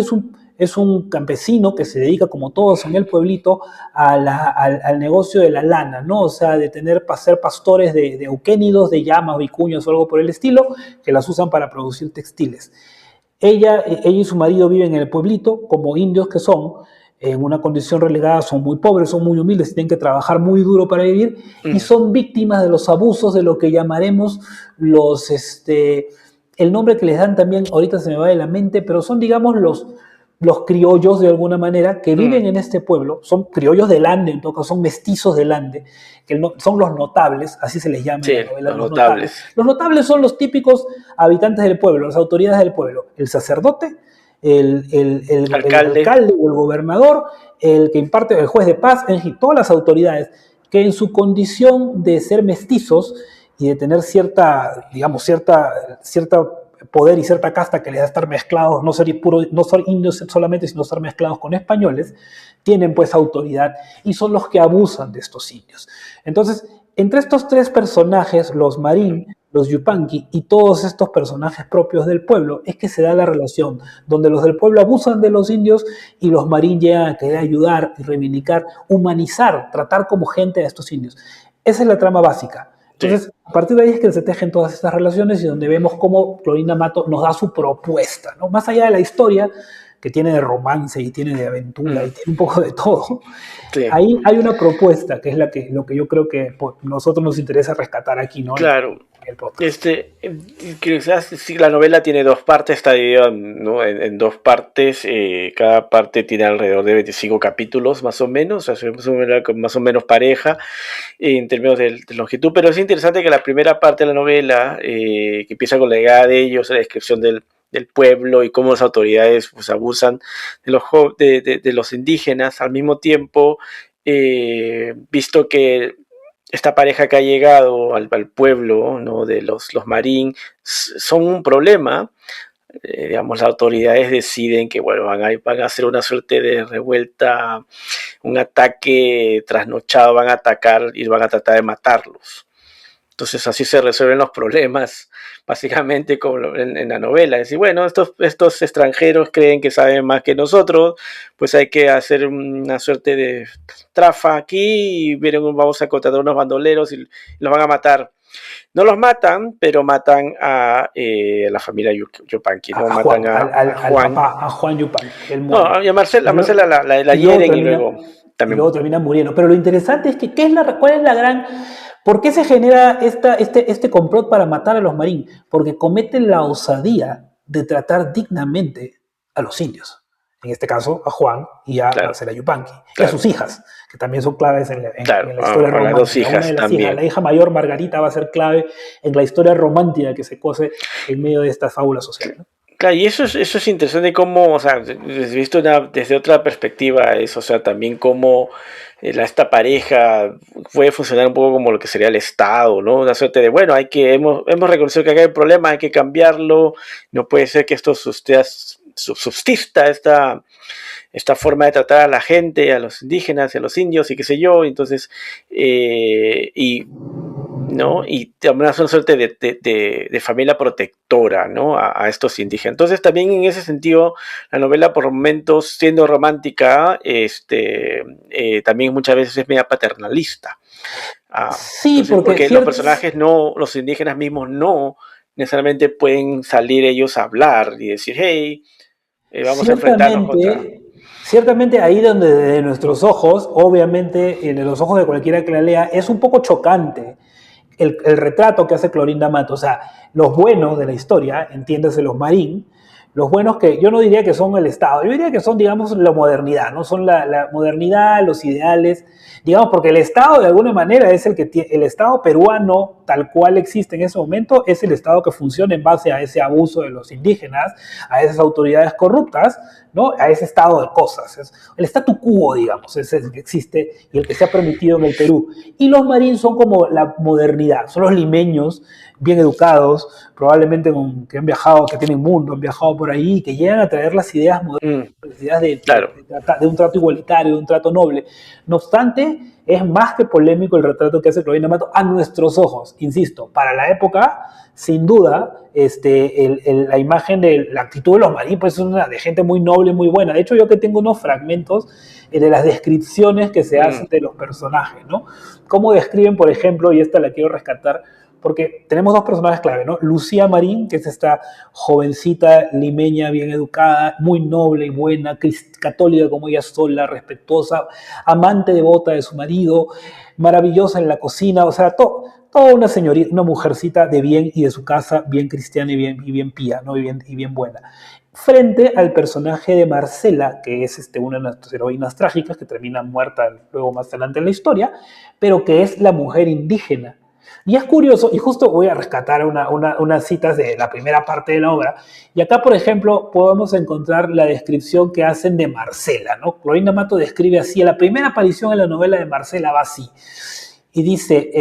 es un campesino que se dedica, como todos en el pueblito, al negocio de la lana, ¿no? O sea, de ser pastores de euquénidos, de llamas, vicuñas o algo por el estilo, que las usan para producir textiles. Ella y su marido viven en el pueblito, como indios que son, en una condición relegada, son muy pobres, son muy humildes, tienen que trabajar muy duro para vivir, y son víctimas de los abusos de lo que llamaremos el nombre que les dan también, ahorita se me va de la mente, pero son, digamos, los criollos de alguna manera que viven en este pueblo, son criollos del Ande, en todo caso, son mestizos del Ande, que son los notables, así se les llama en la novela, los notables. Los notables son los típicos habitantes del pueblo, las autoridades del pueblo, el sacerdote, el alcalde o el gobernador, el que imparte, el juez de paz, en fin, todas las autoridades que en su condición de ser mestizos y de tener cierta poder y cierta casta que les da estar mezclados, no ser indios solamente, sino estar mezclados con españoles, tienen pues autoridad y son los que abusan de estos indios. Entonces, entre estos tres personajes, los Marín, los Yupanqui y todos estos personajes propios del pueblo, es que se da la relación, donde los del pueblo abusan de los indios y los Marín llegan a querer ayudar y reivindicar, humanizar, tratar como gente a estos indios. Esa es la trama básica. Entonces, a partir de ahí es que se tejen todas estas relaciones y donde vemos cómo Clorinda Mato nos da su propuesta, ¿no? Más allá de la historia, que tiene de romance y tiene de aventura y tiene un poco de todo, ahí hay una propuesta que es lo que yo creo que nosotros nos interesa rescatar aquí, ¿no? Claro. Quizás sí, la novela tiene dos partes, está dividida, ¿no? en dos partes, cada parte tiene alrededor de 25 capítulos más o menos, o sea, más o menos pareja en términos de longitud, pero es interesante que la primera parte de la novela, que empieza con la llegada de ellos, la descripción del pueblo y cómo las autoridades pues abusan de los indígenas, al mismo tiempo, visto que esta pareja que ha llegado al pueblo, ¿no? De los Marín son un problema. Digamos, las autoridades deciden que bueno, van a hacer una suerte de revuelta, un ataque trasnochado, van a atacar y van a tratar de matarlos. Entonces así se resuelven los problemas, básicamente como en la novela. Es decir, bueno, estos extranjeros creen que saben más que nosotros, pues hay que hacer una suerte de trafa aquí y miren, vamos a contratar unos bandoleros y los van a matar. No los matan, pero matan a la familia Yupanqui, ¿no? Matan a Juan Yupanqui. No, y a Marcela la hieren y luego también. Y luego terminan muriendo. Pero lo interesante es que ¿cuál es la gran... ¿Por qué se genera este complot para matar a los Marín? Porque cometen la osadía de tratar dignamente a los indios. En este caso, a Juan y a Marcela Yupanqui. Y a sus hijas, que también son claves en la historia romántica. Las dos hijas también. La hija mayor, Margarita, va a ser clave en la historia romántica que se cose en medio de esta fábula social, ¿no? Claro, y eso es interesante cómo, o sea, visto desde otra perspectiva, o sea, también cómo esta pareja puede funcionar un poco como lo que sería el Estado, ¿no? Una suerte de, bueno, hemos reconocido que acá hay un problema, hay que cambiarlo, no puede ser que esto subsista esta forma de tratar a la gente, a los indígenas, a los indios y qué sé yo, entonces, ¿no? Y también es una suerte de familia protectora, ¿no? A estos indígenas. Entonces también en ese sentido la novela por momentos, siendo romántica, también muchas veces es media paternalista. Sí, entonces, porque los personajes los indígenas mismos no necesariamente pueden salir ellos a hablar y decir, hey, vamos a enfrentarnos contra... Ciertamente ahí donde de nuestros ojos, obviamente de los ojos de cualquiera que la lea, es un poco chocante el retrato que hace Clorinda Mato, o sea, los buenos de la historia, entiéndase los Marín, los buenos que yo no diría que son el Estado, yo diría que son, digamos, la modernidad, ¿no? Son la modernidad, los ideales, digamos, porque el Estado de alguna manera es el que tiene, el Estado peruano tal cual existe en ese momento, es el Estado que funciona en base a ese abuso de los indígenas, a esas autoridades corruptas, ¿no? A ese estado de cosas. Es el statu quo, digamos, es el que existe y el que se ha permitido en el Perú. Y los Marín son como la modernidad, son los limeños bien educados, probablemente que han viajado, que tienen mundo, han viajado por ahí, que llegan a traer las ideas modernas, las ideas Claro. de un trato igualitario, de un trato noble. No obstante, es más que polémico el retrato que hace Clorinda Mato a nuestros ojos, insisto, para la época, sin duda, la imagen de la actitud de los Marín, pues es una de gente muy noble, muy buena. De hecho, yo que tengo unos fragmentos de las descripciones que se hacen de los personajes, ¿no? Cómo describen, por ejemplo, y esta la quiero rescatar, porque tenemos dos personajes clave, ¿no? Lucía Marín, que es esta jovencita limeña bien educada, muy noble y buena, católica como ella sola, respetuosa, amante devota de su marido, maravillosa en la cocina, o sea, toda una señorita, una mujercita de bien y de su casa, bien cristiana y bien pía, ¿no? Y bien buena. Frente al personaje de Marcela, que es una de nuestras heroínas trágicas, que termina muerta luego más adelante en la historia, pero que es la mujer indígena. Y es curioso, y justo voy a rescatar unas citas de la primera parte de la obra, y acá, por ejemplo, podemos encontrar la descripción que hacen de Marcela, ¿no? Clorinda Mato describe así, la primera aparición en la novela de Marcela va así, y dice,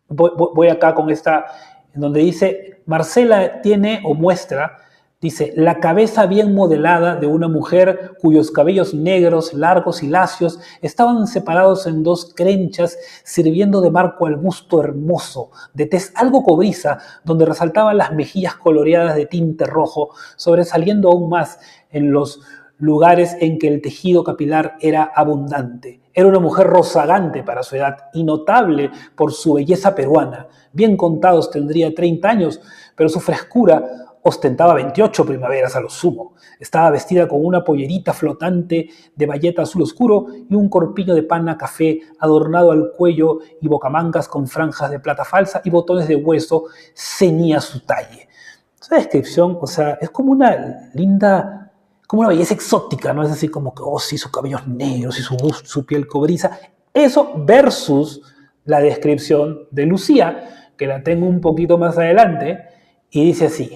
voy acá con esta, en donde dice, Marcela tiene o muestra, dice, la cabeza bien modelada de una mujer cuyos cabellos negros, largos y lacios estaban separados en dos crenchas, sirviendo de marco al busto hermoso, de tez algo cobriza, donde resaltaban las mejillas coloreadas de tinte rojo, sobresaliendo aún más en los lugares en que el tejido capilar era abundante. Era una mujer rozagante para su edad y notable por su belleza peruana. Bien contados tendría 30 años, pero su frescura ostentaba 28 primaveras a lo sumo. Estaba vestida con una pollerita flotante de bayeta azul oscuro y un corpiño de pana café adornado al cuello y bocamangas con franjas de plata falsa y botones de hueso ceñía su talle. Esa descripción, o sea, es como una linda, como una belleza exótica, ¿no? Es así como que, oh, sí, sus cabellos negros y su piel cobriza. Eso versus la descripción de Lucía, que la tengo un poquito más adelante, y dice así: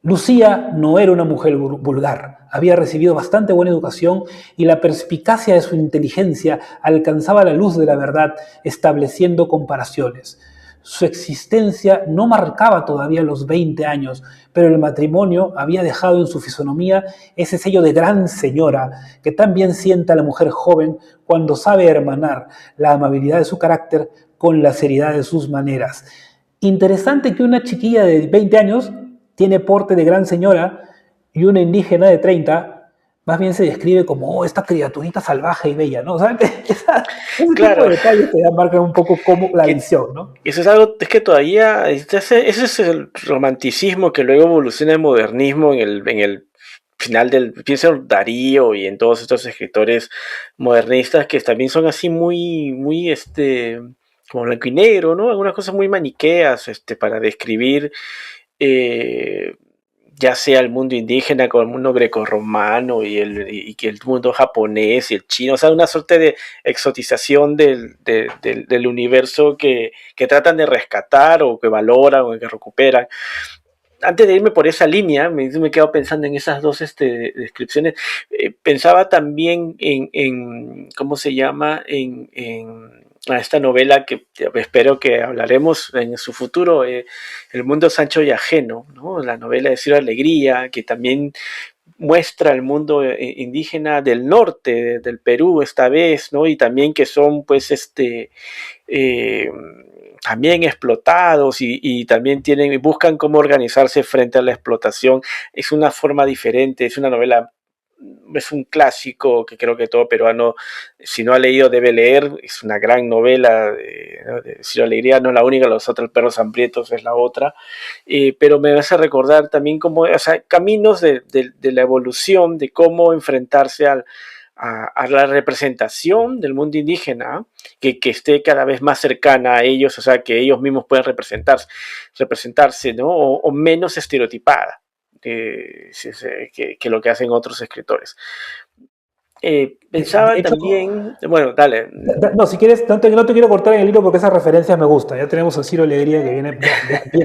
Lucía no era una mujer vulgar, había recibido bastante buena educación y la perspicacia de su inteligencia alcanzaba la luz de la verdad, estableciendo comparaciones. Su existencia no marcaba todavía los 20 años, pero el matrimonio había dejado en su fisonomía ese sello de gran señora que tan bien sienta a la mujer joven cuando sabe hermanar la amabilidad de su carácter con la seriedad de sus maneras. Interesante que una chiquilla de 20 años tiene porte de gran señora y una indígena de 30 más bien se describe como, oh, esta criaturita salvaje y bella, ¿no? O sea, ese Claro. tipo de detalles te marcan un poco como la visión, ¿no? Eso es algo, es que todavía, ese es el romanticismo que luego evoluciona el modernismo en el final pienso en Darío y en todos estos escritores modernistas que también son así muy, como blanco y negro, ¿no? Algunas cosas muy maniqueas, para describir, eh, ya sea el mundo indígena como el mundo grecorromano y que el mundo japonés y el chino, o sea, una suerte de exotización del universo que tratan de rescatar o que valoran o que recuperan. Antes de irme por esa línea, me quedo pensando en esas dos descripciones. Pensaba también ¿cómo se llama? A esta novela que espero que hablaremos en su futuro, El mundo Sancho y ajeno, ¿no? La novela de Ciro Alegría, que también muestra el mundo indígena del norte del Perú esta vez, ¿no? Y también que son, pues, eh, también explotados y también buscan cómo organizarse frente a la explotación. Es una forma diferente, es una novela, es un clásico que creo que todo peruano, si no ha leído, debe leer. Es una gran novela de Ciro Alegría, no es la única, Los otros perros hambrientos es la otra, pero me hace recordar también cómo, o sea, caminos de la evolución, de cómo enfrentarse a la representación del mundo indígena que esté cada vez más cercana a ellos, o sea, que ellos mismos puedan representarse, ¿no? O menos estereotipada que lo que hacen otros escritores. De Pensaba hecho, también, bueno, dale. no, si quieres, no te quiero cortar en el hilo porque esas referencias me gustan. Ya tenemos a Ciro Alegría que viene,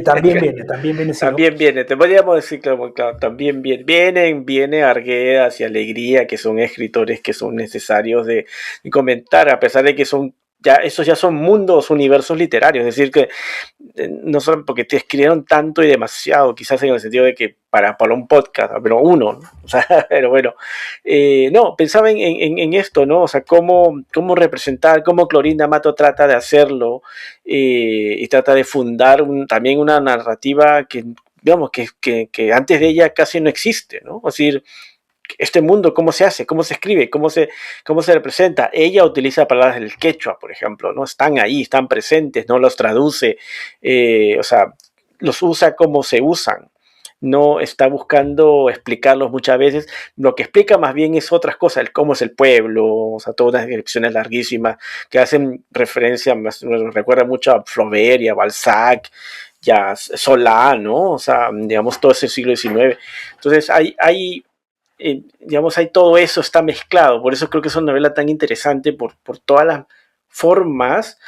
también viene Ciro. También viene, te podríamos decir, claro, también viene Arguedas y Alegría, que son escritores que son necesarios de comentar, a pesar de que esos ya son mundos, universos literarios, es decir, que no solo porque te escribieron tanto y demasiado, quizás en el sentido de que para un podcast, pero uno, ¿no? O sea, pero bueno, no, pensaba en esto, ¿no? O sea, cómo representar, cómo Clorinda Mato trata de hacerlo y trata de fundar también una narrativa que, digamos, que antes de ella casi no existe, ¿no? Es decir, este mundo, cómo se hace, cómo se escribe, cómo se representa. Ella utiliza palabras del quechua, por ejemplo, ¿no? Están ahí, están presentes, no los traduce, o sea, los usa como se usan. No está buscando explicarlos muchas veces. Lo que explica más bien es otras cosas, cómo es el pueblo, o sea, todas unas descripciones larguísimas que hacen referencia, me recuerda mucho a Flaubert y a Balzac, ya Solá, ¿no? O sea, digamos, todo ese siglo XIX. Entonces, digamos, hay todo eso está mezclado, por eso creo que es una novela tan interesante por todas las formas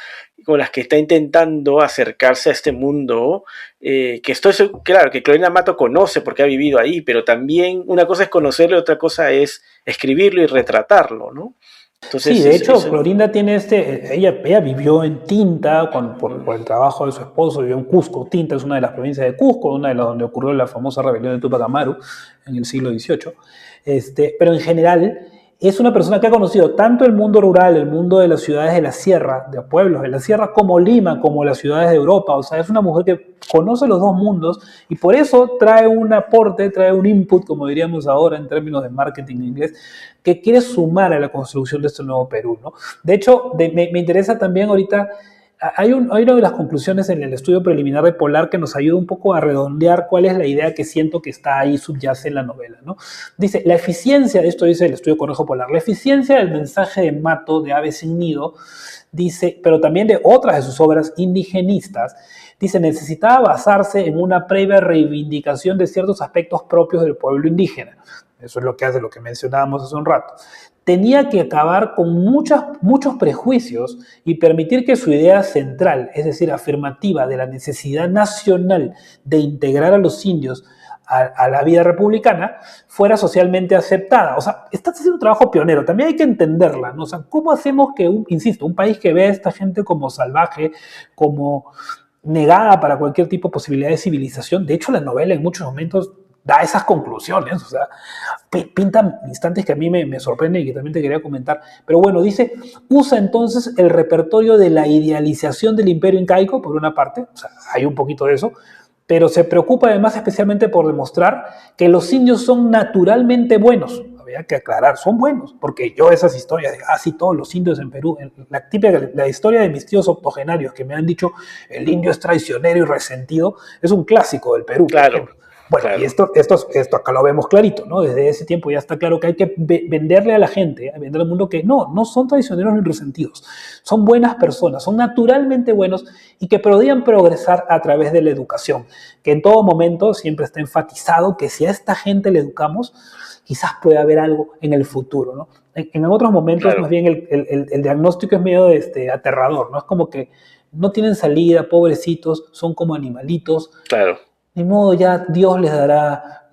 con las que está intentando acercarse a este mundo, que claro, que Clorinda Mato conoce porque ha vivido ahí, pero también una cosa es conocerlo y otra cosa es escribirlo y retratarlo, ¿no? Sí, Entonces, de hecho, Clorinda tiene ella vivió en Tinta por el trabajo de su esposo, vivió en Cusco. Tinta es una de las provincias de Cusco, una de las donde ocurrió la famosa rebelión de Tupac Amaru en el siglo XVIII. Pero en general es una persona que ha conocido tanto el mundo rural, el mundo de las ciudades de la sierra, de pueblos de la sierra, como Lima, como las ciudades de Europa. O sea, es una mujer que conoce los dos mundos y por eso trae un aporte, trae un input, como diríamos ahora en términos de marketing en inglés, que quiere sumar a la construcción de este nuevo Perú, ¿no? De hecho, me interesa también ahorita, hay una de las conclusiones en el estudio preliminar de Polar que nos ayuda un poco a redondear cuál es la idea que siento que está ahí subyace en la novela, ¿no? Dice, la eficiencia, esto dice el estudio Correjo Polar, la eficiencia del mensaje de Mato, de Ave sin Nido, dice, pero también de otras de sus obras indigenistas, dice, necesitaba basarse en una previa reivindicación de ciertos aspectos propios del pueblo indígena. Eso es lo que hace, lo que mencionábamos hace un rato. Tenía que acabar con muchos prejuicios y permitir que su idea central, es decir, afirmativa de la necesidad nacional de integrar a los indios a la vida republicana, fuera socialmente aceptada. O sea, estás haciendo un trabajo pionero, también hay que entenderla, ¿no? O sea, ¿cómo hacemos que, insisto, un país que ve a esta gente como salvaje, como negada para cualquier tipo de posibilidad de civilización? De hecho, la novela en muchos momentos da esas conclusiones, o sea, pintan instantes que a mí me sorprenden y que también te quería comentar. Pero bueno, dice, usa entonces el repertorio de la idealización del imperio incaico, por una parte, o sea, hay un poquito de eso, pero se preocupa además especialmente por demostrar que los indios son naturalmente buenos. Había que aclarar, son buenos, porque yo esas historias de, sí, todos los indios en Perú, la historia de mis tíos octogenarios que me han dicho el indio es traicionero y resentido, es un clásico del Perú, claro, por ejemplo. Bueno, claro. Y esto acá lo vemos clarito, ¿no? Desde ese tiempo ya está claro que hay que venderle a la gente, venderle al mundo que no son traicioneros ni resentidos, son buenas personas, son naturalmente buenos y que podrían progresar a través de la educación, que en todo momento siempre está enfatizado que si a esta gente le educamos, quizás puede haber algo en el futuro, ¿no? En otros momentos, claro, más bien el diagnóstico es medio aterrador, ¿no? Es como que no tienen salida, pobrecitos, son como animalitos. Claro. Ni modo, ya Dios les dará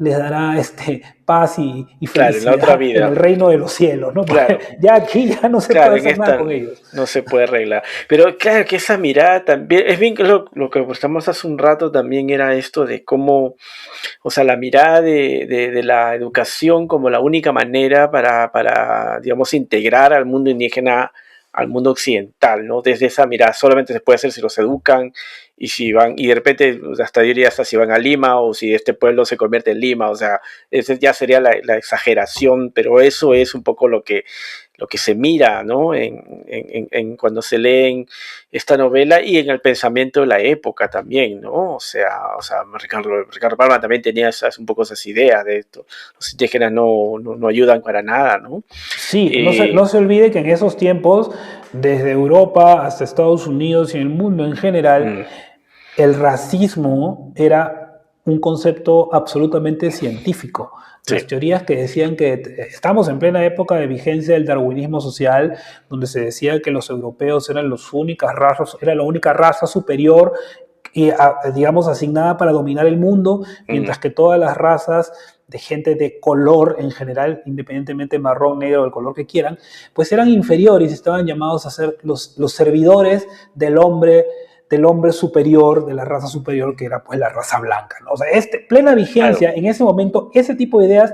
paz y felicidad, claro, en la otra vida, en el reino de los cielos, ¿no? Claro. Ya aquí ya no se puede hacer nada con ellos. No se puede arreglar. Pero claro que esa mirada también, es bien lo que mostramos hace un rato también era esto de cómo, o sea, la mirada de la educación como la única manera para, digamos, integrar al mundo indígena al mundo occidental, ¿no? Desde esa mirada solamente se puede hacer si los educan y si van, y de repente hasta diría hasta si van a Lima o si este pueblo se convierte en Lima, o sea, esa ya sería la exageración, pero eso es un poco lo que lo que se mira, ¿no? En cuando se leen esta novela y en el pensamiento de la época también, ¿no? O sea Ricardo Palma también tenía un poco esas ideas de esto. Los indígenas no ayudan para nada, ¿no? Sí, Eh, no se olvide que en esos tiempos, desde Europa hasta Estados Unidos y el mundo en general, mm, el racismo era un concepto absolutamente científico. Las sí, teorías que decían que estamos en plena época de vigencia del darwinismo social, donde se decía que los europeos eran las únicas razas, era la única raza superior y, digamos, asignada para dominar el mundo, mm, mientras que todas las razas de gente de color en general, independientemente marrón, negro, el color que quieran, pues eran inferiores y estaban llamados a ser los servidores del hombre superior, de la raza superior, que era pues la raza blanca, ¿no? O sea, plena claro, vigencia, en ese momento, ese tipo de ideas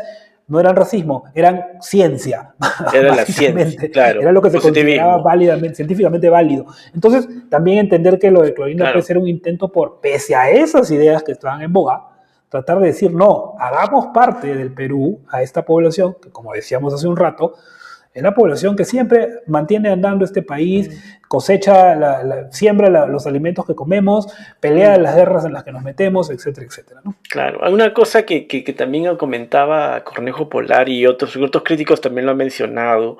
no eran racismo, eran ciencia, era la ciencia, básicamente. claro, Era lo que se consideraba positivismo, válidamente, científicamente válido. Entonces, también entender que lo de Clorinda puede claro. ser un intento por, pese a esas ideas que estaban en boga, tratar de decir, no, hagamos parte del Perú a esta población, que como decíamos hace un rato, es la población que siempre mantiene andando este país, cosecha, siembra los alimentos que comemos, pelea Mm. las guerras en las que nos metemos, etcétera, etcétera, ¿no? Claro, hay una cosa que también comentaba Cornejo Polar y otros críticos también lo han mencionado,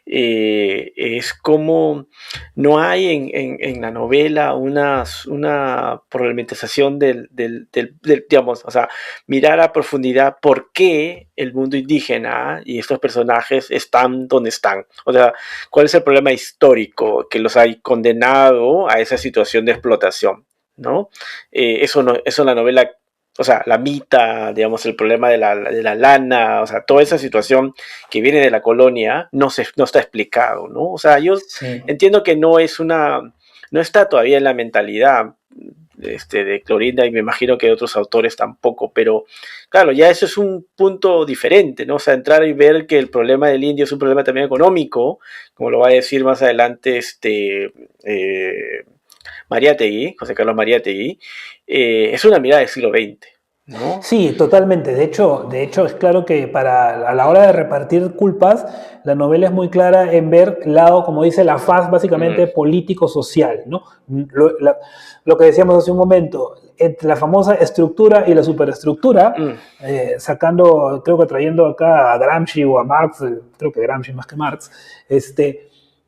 es como no hay en la novela una problematización digamos, o sea, mirar a profundidad por qué el mundo indígena y estos personajes están donde están. O sea, cuál es el problema histórico que los ha condenado a esa situación de explotación, ¿no? Eso en la novela, o sea, la mita, digamos, el problema de la lana, o sea, toda esa situación que viene de la colonia no está explicado, ¿no? O sea, yo Sí. entiendo que no está todavía en la mentalidad de Clorinda y me imagino que de otros autores tampoco, pero claro, ya eso es un punto diferente, ¿no? O sea, entrar y ver que el problema del indio es un problema también económico, como lo va a decir más adelante eh, Mariátegui, José Carlos Mariátegui, es una mirada del siglo XX, ¿no? Sí, totalmente. De hecho, es claro que a la hora de repartir culpas, la novela es muy clara en ver el lado, como dice, la faz Mm, básicamente político-social, ¿no? Lo que decíamos hace un momento, entre la famosa estructura y la superestructura, mm, creo que trayendo acá a Gramsci o a Marx, creo que Gramsci más que Marx,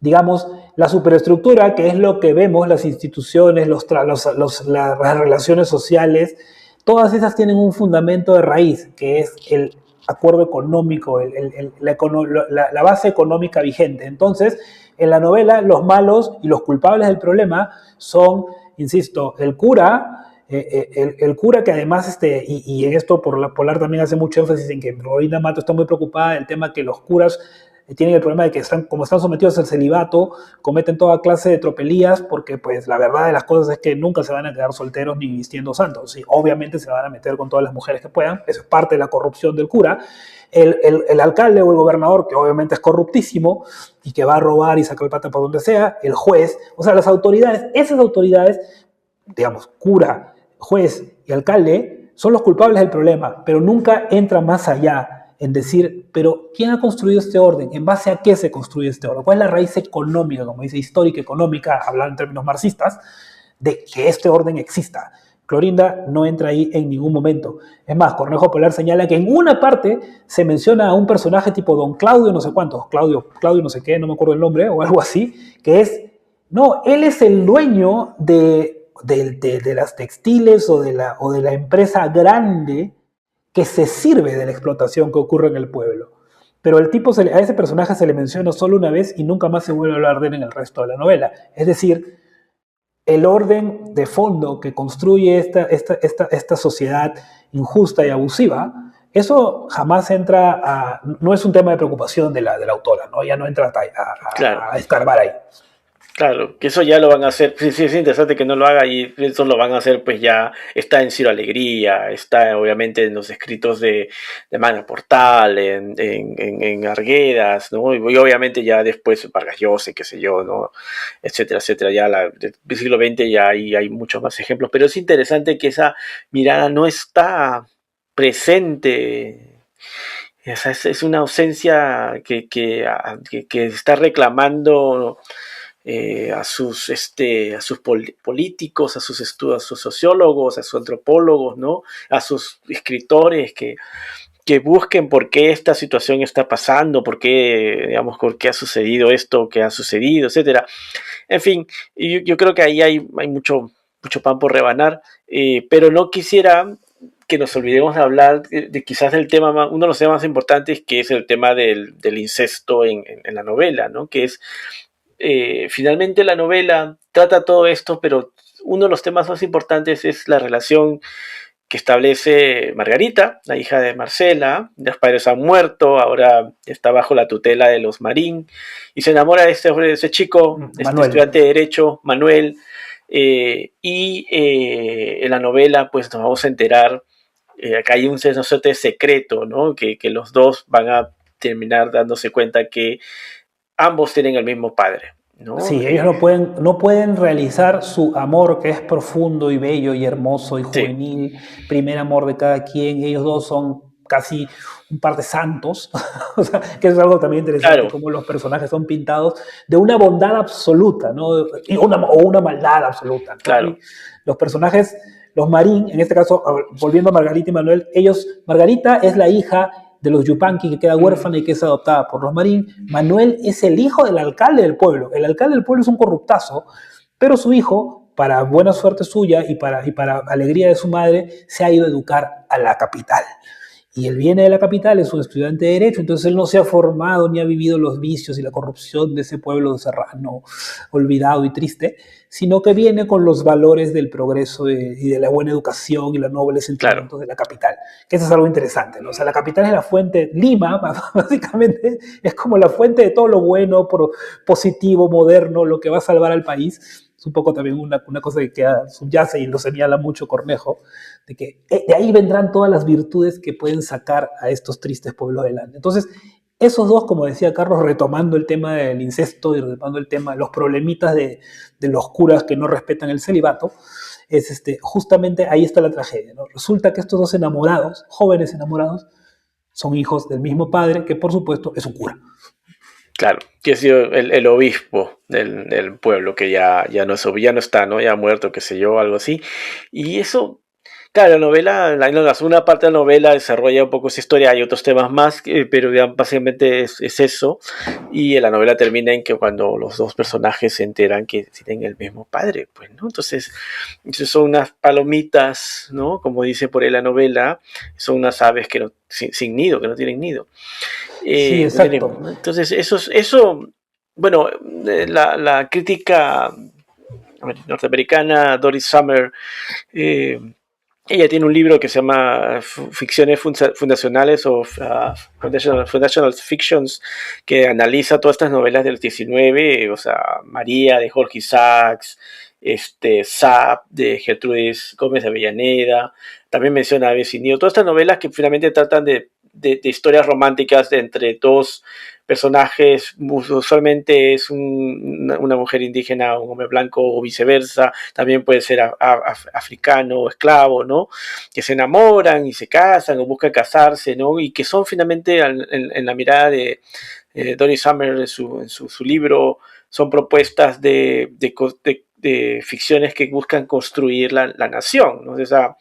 digamos, la superestructura, que es lo que vemos, las instituciones, las relaciones sociales, todas esas tienen un fundamento de raíz, que es el acuerdo económico, la base económica vigente. Entonces, en la novela, los malos y los culpables del problema son, insisto, el cura, el cura que además, y en esto Polar también hace mucho énfasis en que Rolinda Mato está muy preocupada del tema que los curas tienen el problema de que como están sometidos al celibato, cometen toda clase de tropelías porque pues la verdad de las cosas es que nunca se van a quedar solteros ni vistiendo santos. Y obviamente se van a meter con todas las mujeres que puedan, eso es parte de la corrupción del cura. El alcalde o el gobernador, que obviamente es corruptísimo y que va a robar y sacar el pata por donde sea, el juez, o sea, las autoridades, esas autoridades, digamos, cura, juez y alcalde, son los culpables del problema, pero nunca entra más allá en decir, pero ¿quién ha construido este orden? ¿En base a qué se construye este orden? ¿Cuál es la raíz económica, como dice, histórica, económica, hablar en términos marxistas, de que este orden exista? Clorinda no entra ahí en ningún momento. Es más, Cornejo Polar señala que en una parte se menciona a un personaje tipo Don Claudio, no sé cuántos, Claudio no sé qué, no me acuerdo el nombre, o algo así, que es, no, él es el dueño de las textiles o de la empresa grande que se sirve de la explotación que ocurre en el pueblo. Pero a ese personaje se le menciona solo una vez y nunca más se vuelve a hablar de él en el resto de la novela. Es decir, el orden de fondo que construye esta sociedad injusta y abusiva, eso jamás no es un tema de preocupación de la autora, ¿no? Ya no entra claro. a escarbar ahí. Claro, que eso ya lo van a hacer, sí, sí, es interesante que no lo haga y eso lo van a hacer, pues ya está en Ciro Alegría, está obviamente en los escritos de Mana Portal, en Arguedas, ¿no? Y obviamente ya después Vargas Llosa, qué sé yo, ¿no? Etcétera, etcétera, ya del siglo XX ya hay muchos más ejemplos, pero es interesante que esa mirada no está presente Esa es una ausencia que está reclamando a sus políticos, a sus sociólogos, a sus antropólogos, ¿no? A sus escritores que busquen por qué esta situación está pasando, por qué, digamos, por qué ha sucedido esto que ha sucedido, etcétera. En fin, yo creo que ahí hay mucho pan por rebanar, pero no quisiera que nos olvidemos de hablar quizás del tema, uno de los temas más importantes, que es el tema del incesto en la novela, ¿no? Que es, finalmente la novela trata todo esto, pero uno de los temas más importantes es la relación que establece Margarita, la hija de Marcela. Los padres han muerto, ahora está bajo la tutela de los Marín, y se enamora de ese chico, este estudiante de Derecho, Manuel, en la novela pues nos vamos a enterar que hay un sacerdote secreto, ¿no? Que los dos van a terminar dándose cuenta que ambos tienen el mismo padre, ¿no? Sí, ellos no pueden realizar su amor, que es profundo y bello y hermoso y juvenil, sí. Primer amor de cada quien. Ellos dos son casi un par de santos, o sea, que es algo también interesante, claro. Como los personajes son pintados de una bondad absoluta, ¿no? O una maldad absoluta, ¿no? Claro. Los personajes, los Marín, en este caso, volviendo a Margarita y Manuel, Margarita es la hija de los Yupanqui, que queda huérfana y que es adoptada por los Marín. Manuel es el hijo del alcalde del pueblo. El alcalde del pueblo es un corruptazo, pero su hijo, para buena suerte suya y para alegría de su madre, se ha ido a educar a la capital. Y él viene de la capital, es un estudiante de Derecho, entonces él no se ha formado ni ha vivido los vicios y la corrupción de ese pueblo serrano, olvidado y triste, sino que viene con los valores del progreso y de la buena educación y los nobles sentimientos, claro, de la capital. Que eso es algo interesante, ¿no? O sea, la capital es la fuente, Lima, básicamente, es como la fuente de todo lo bueno, positivo, moderno, lo que va a salvar al país. Es un poco también una cosa que subyace y lo señala mucho Cornejo, de que de ahí vendrán todas las virtudes que pueden sacar a estos tristes pueblos adelante. Entonces, esos dos, como decía Carlos, retomando el tema del incesto y retomando el tema de los problemitas de los curas que no respetan el celibato, es justamente ahí está la tragedia, ¿no? Resulta que estos dos enamorados, jóvenes enamorados, son hijos del mismo padre, que por supuesto es un cura. Claro, que ha sido el obispo del pueblo, que ya no está, ¿no? Ya ha muerto, qué sé yo, algo así. Y eso, claro, la novela, la segunda parte de la novela desarrolla un poco esa historia, hay otros temas más, pero ya básicamente es eso. Y la novela termina en que cuando los dos personajes se enteran que tienen el mismo padre, pues, ¿no? Entonces son unas palomitas, ¿no? Como dice por ahí la novela, son unas aves sin nido, que no tienen nido. Sí, exacto. Entonces, eso bueno, la crítica norteamericana, Doris Sommer, ella tiene un libro que se llama Ficciones Fundacionales o Fundational Fictions, que analiza todas estas novelas del 19, o sea, María de Jorge Isaacs, Zap de Gertrudis Gómez de Avellaneda, también menciona Aves sin nido, todas estas novelas que finalmente tratan de historias románticas entre dos personajes, usualmente es una mujer indígena, un hombre blanco o viceversa, también puede ser africano o esclavo, ¿no? Que se enamoran y se casan o buscan casarse, ¿no? Y que son finalmente en la mirada de Doris Sommer en su libro, son propuestas de ficciones que buscan construir la nación, ¿no? O sea,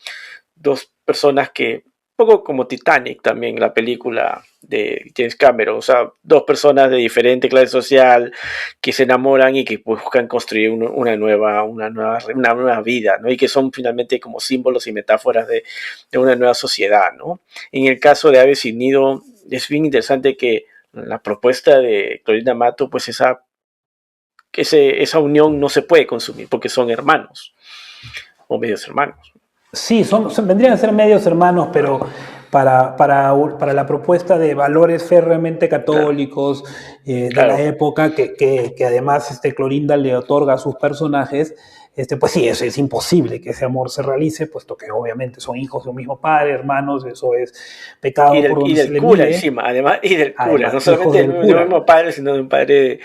dos personas que un poco como Titanic también, la película de James Cameron, o sea, dos personas de diferente clase social que se enamoran y que buscan construir una nueva vida, ¿no? Y que son finalmente como símbolos y metáforas de una nueva sociedad, ¿no? En el caso de Aves sin nido, es bien interesante que la propuesta de Clorinda Matto, pues esa unión no se puede consumir porque son hermanos o medios hermanos. Sí, vendrían a ser medios hermanos, pero para la propuesta de valores férreamente católicos, claro, de la época, que además Clorinda le otorga a sus personajes, pues sí, eso es imposible que ese amor se realice, puesto que obviamente son hijos de un mismo padre, hermanos, eso es pecado por donde se le mire. Y del cura encima, además, y del cura, no solamente del mismo padre, sino de un padre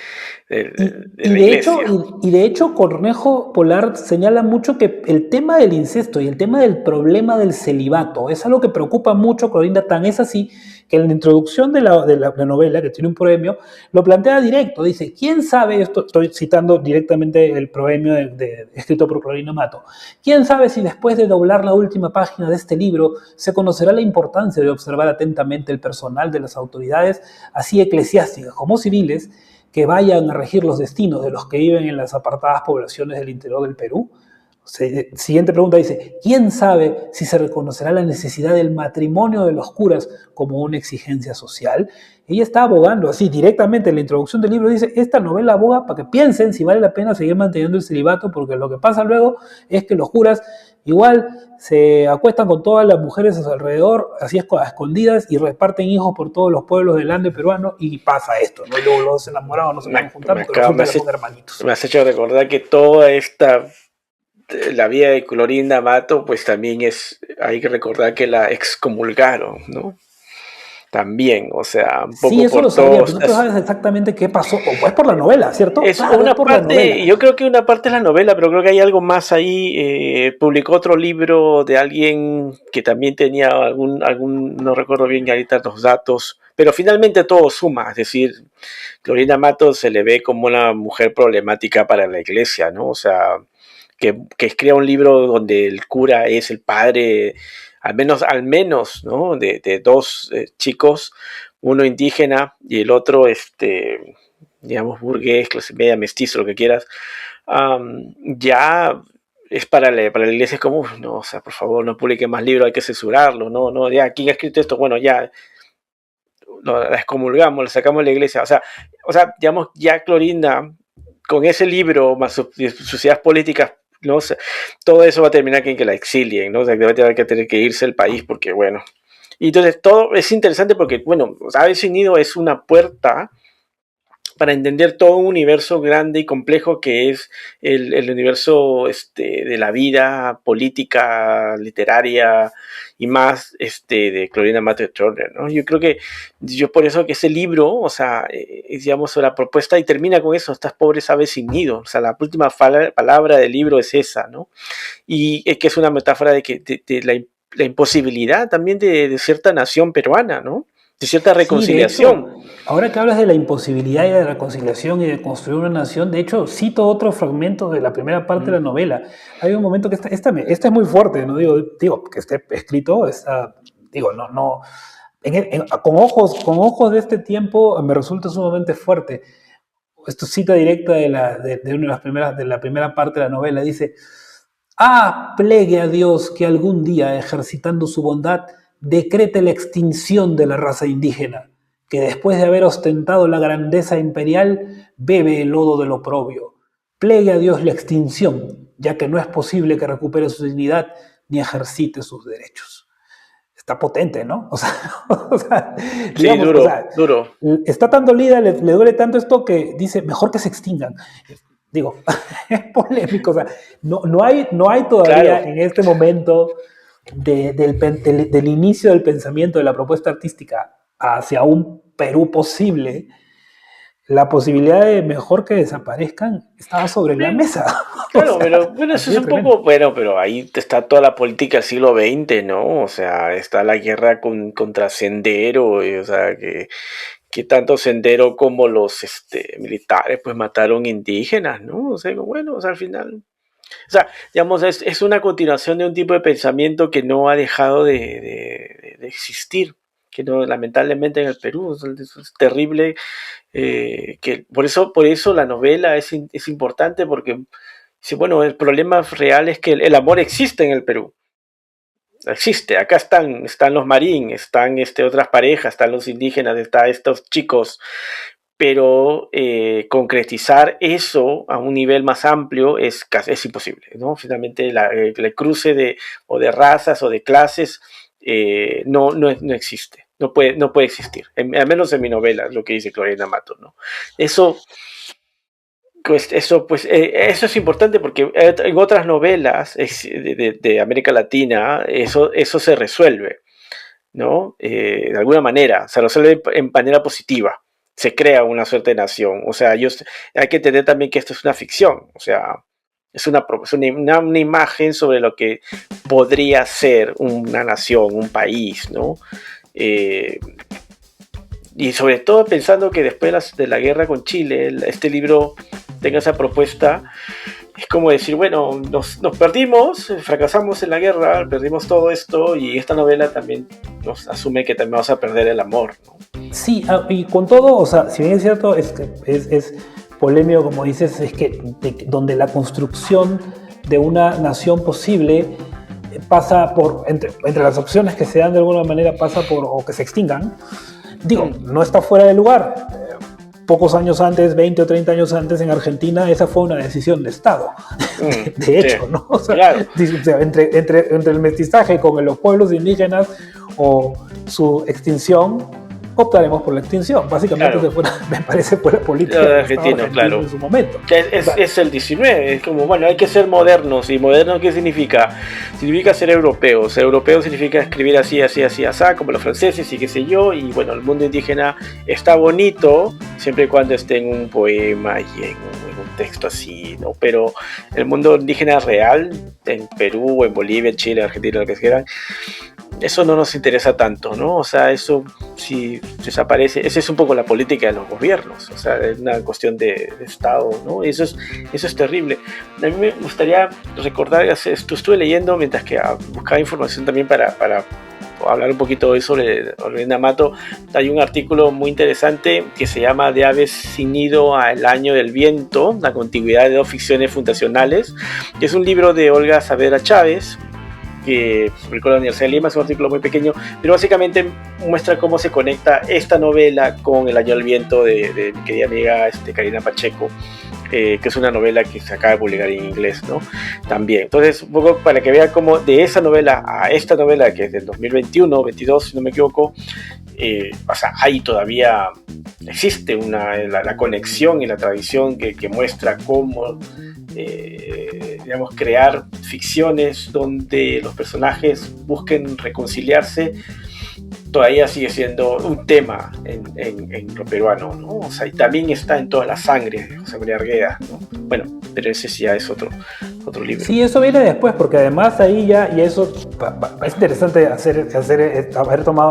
de la iglesia. Y de hecho, Cornejo Polar señala mucho que el tema del incesto y el tema del problema del celibato es algo que preocupa mucho a Clorinda, tan es así que en la introducción de la novela, que tiene un proemio, lo plantea directo. Dice, ¿quién sabe, esto estoy citando directamente el proemio escrito por Clorina Mato, quién sabe si después de doblar la última página de este libro se conocerá la importancia de observar atentamente el personal de las autoridades, así eclesiásticas como civiles, que vayan a regir los destinos de los que viven en las apartadas poblaciones del interior del Perú? Siguiente pregunta dice, ¿quién sabe si se reconocerá la necesidad del matrimonio de los curas como una exigencia social? Ella está abogando así directamente en la introducción del libro, dice, esta novela aboga para que piensen si vale la pena seguir manteniendo el celibato, porque lo que pasa luego es que los curas igual se acuestan con todas las mujeres a su alrededor, así a escondidas, y reparten hijos por todos los pueblos del Ande peruano, y pasa esto, ¿no? Y luego los enamorados no se pueden juntar porque resulta que son hermanitos. Me has hecho recordar que toda la vida de Clorinda Mato, pues también hay que recordar que la excomulgaron, ¿no? También, o sea, un poco sí, eso por lo sabía, todos. pero no sabes exactamente qué pasó, o es por la novela, ¿cierto? Es claro, una es por la parte, novela. yo creo que una parte es la novela, pero creo que hay algo más ahí. Publicó otro libro de alguien que también tenía no recuerdo bien ahorita los datos, pero finalmente todo suma, es decir, Clorinda Mato se le ve como una mujer problemática para la iglesia, ¿no? O sea, que escriba un libro donde el cura es el padre, al menos, ¿no? De dos chicos, uno indígena y el otro, digamos, burgués, clase media, mestizo, lo que quieras, ya es para la iglesia, es como, no, o sea, por favor, no publique más libros, hay que censurarlo, no, ya, ¿quién ha escrito esto? Bueno, ya, la excomulgamos, la sacamos de la iglesia, o sea, digamos, ya Clorinda, con ese libro, más sus ideas políticas, ¿no? O sea, todo eso va a terminar en que la exilien, ¿no? O sea, que va a tener que irse del país porque, bueno. Y entonces todo es interesante porque, bueno, Aves Nido es una puerta para entender todo un universo grande y complejo que es el universo de la vida política, literaria y más de Clorinda Mather Turner, ¿no? Yo creo que yo por eso que ese libro, o sea, digamos, la propuesta y termina con eso, estas pobres aves sin nido, o sea, la última palabra del libro es esa, ¿no? Y que es una metáfora de la imposibilidad también de cierta nación peruana, ¿no? De cierta reconciliación. Sí, de hecho, ahora que hablas de la imposibilidad de reconciliación y de construir una nación, de hecho, cito otro fragmento de la primera parte de la novela. Hay un momento que esta es muy fuerte, no digo que esté escrito, digo, no, con ojos de este tiempo me resulta sumamente fuerte. Esto cita directa de una de la primera parte de la novela, dice, plegue a Dios que algún día, ejercitando su bondad, decrete la extinción de la raza indígena, que después de haber ostentado la grandeza imperial, bebe el lodo del oprobio. Plegue a Dios la extinción, ya que no es posible que recupere su dignidad ni ejercite sus derechos. Está potente, ¿no? Sí, duro, duro. Está tan dolida, le duele tanto esto que dice, mejor que se extingan. Digo, es polémico, o sea, no hay todavía en este momento del inicio del pensamiento de la propuesta artística hacia un Perú posible, la posibilidad de mejor que desaparezcan estaba sobre la mesa. Claro, pero bueno, eso es un poco, bueno, pero ahí está toda la política del siglo XX, ¿no? O sea, está la guerra contra Sendero, o sea, que tanto Sendero como los militares pues mataron indígenas, ¿no? O sea, bueno, o sea, al final, o sea, digamos, es una continuación de un tipo de pensamiento que no ha dejado de existir, que no, lamentablemente en el Perú es terrible, que por eso la novela es importante porque, sí, bueno, el problema real es que el amor existe en el Perú. Existe, acá están los marín, están otras parejas, están los indígenas, están estos chicos, pero concretizar eso a un nivel más amplio es imposible, ¿no? Finalmente el cruce de razas o de clases no existe, no puede existir, al menos en mi novela, es lo que dice Clorinda Mato, ¿no? Eso es importante porque en otras novelas de América Latina eso se resuelve, ¿no? De alguna manera, se resuelve en manera positiva, se crea una suerte de nación, o sea, hay que entender también que esto es una ficción, o sea, es una imagen sobre lo que podría ser una nación, un país, ¿no? y sobre todo pensando que después de la guerra con Chile, este libro tenga esa propuesta, es como decir, bueno, nos perdimos, fracasamos en la guerra, perdimos todo esto, y esta novela también nos asume que también vamos a perder el amor, ¿no? Sí, y con todo, o sea, si bien es cierto, es polémico, como dices, es que donde la construcción de una nación posible pasa por, entre las opciones que se dan de alguna manera, pasa por, o que se extingan, digo, no está fuera de lugar. Pocos años antes, 20 o 30 años antes, en Argentina, esa fue una decisión de Estado, de hecho, ¿no? O sea, claro. entre el mestizaje con los pueblos indígenas o su extinción, optaremos por la extinción. Básicamente, Claro. me parece, fue la política Lo del argentino, Estado argentino claro. en su momento. Es el 19, es como, bueno, hay que ser modernos. ¿Y moderno qué significa? Significa ser europeo. Ser europeo significa escribir así, así, así, así, como los franceses y qué sé yo. Y bueno, el mundo indígena está bonito siempre y cuando esté en un poema y en un texto así, ¿no? Pero el mundo indígena real, en Perú, en Bolivia, en Chile, en Argentina, lo que quieran, eso no nos interesa tanto, ¿no? O sea, eso si desaparece, esa es un poco la política de los gobiernos, o sea, es una cuestión de Estado, ¿no? Eso es terrible. A mí me gustaría recordar, estuve leyendo mientras que buscaba información también para hablar un poquito hoy sobre Olorina Mato. Hay un artículo muy interesante que se llama De aves sin nido al año del viento, la continuidad de dos ficciones fundacionales, que es un libro de Olga Saavedra Chávez, que publicó la Universidad de Lima. Es un artículo muy pequeño, pero básicamente muestra cómo se conecta esta novela con El año del viento de mi querida amiga Karina Pacheco, que es una novela que se acaba de publicar en inglés, ¿no? También. Entonces, un poco para que vean cómo de esa novela a esta novela, que es del 2021, 22, si no me equivoco, o sea, ahí todavía existe la conexión y la tradición que muestra cómo digamos, crear ficciones donde los personajes busquen reconciliarse. Todavía sigue siendo un tema en lo peruano, ¿no? O sea, y también está en toda la sangre de José María Argueda, ¿no? Bueno, pero ese sí ya es otro libro. Sí, eso viene después, porque además ahí ya, y eso es interesante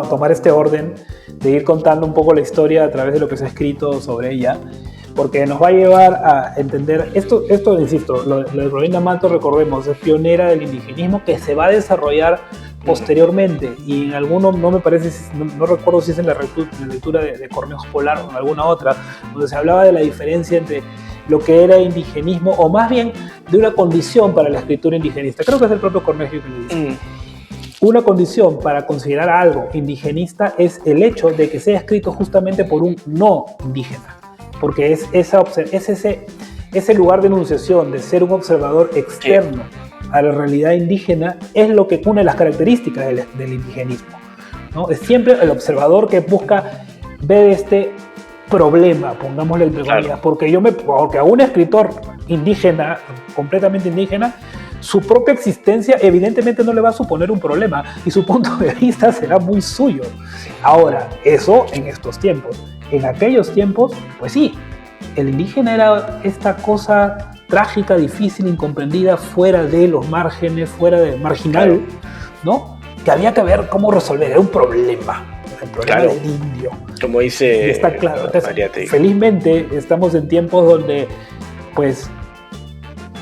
tomar este orden de ir contando un poco la historia a través de lo que se ha escrito sobre ella, porque nos va a llevar a entender esto insisto, lo de Olorina Mato, recordemos, es pionera del indigenismo que se va a desarrollar posteriormente, y en alguno, no me parece, no recuerdo si es en la lectura de Cornejo Polar o en alguna otra, donde se hablaba de la diferencia entre lo que era indigenismo, o más bien de una condición para la escritura indigenista. Creo que es el propio Cornejo que lo dice. Una condición para considerar algo indigenista es el hecho de que sea escrito justamente por un no indígena, porque es ese lugar de enunciación, de ser un observador externo a la realidad indígena, es lo que une las características del indigenismo, ¿no? Es siempre el observador que busca ver este problema, pongámosle entre comillas, porque a un escritor indígena, completamente indígena, su propia existencia evidentemente no le va a suponer un problema y su punto de vista será muy suyo. Ahora, eso en estos tiempos. En aquellos tiempos, pues sí, el indígena era esta cosa trágica, difícil, incomprendida, fuera de los márgenes, fuera de marginal, ¿no? Que había que ver cómo resolver, era un problema. El problema del indio. Como dice, y está claro. Entonces, felizmente estamos en tiempos donde, pues,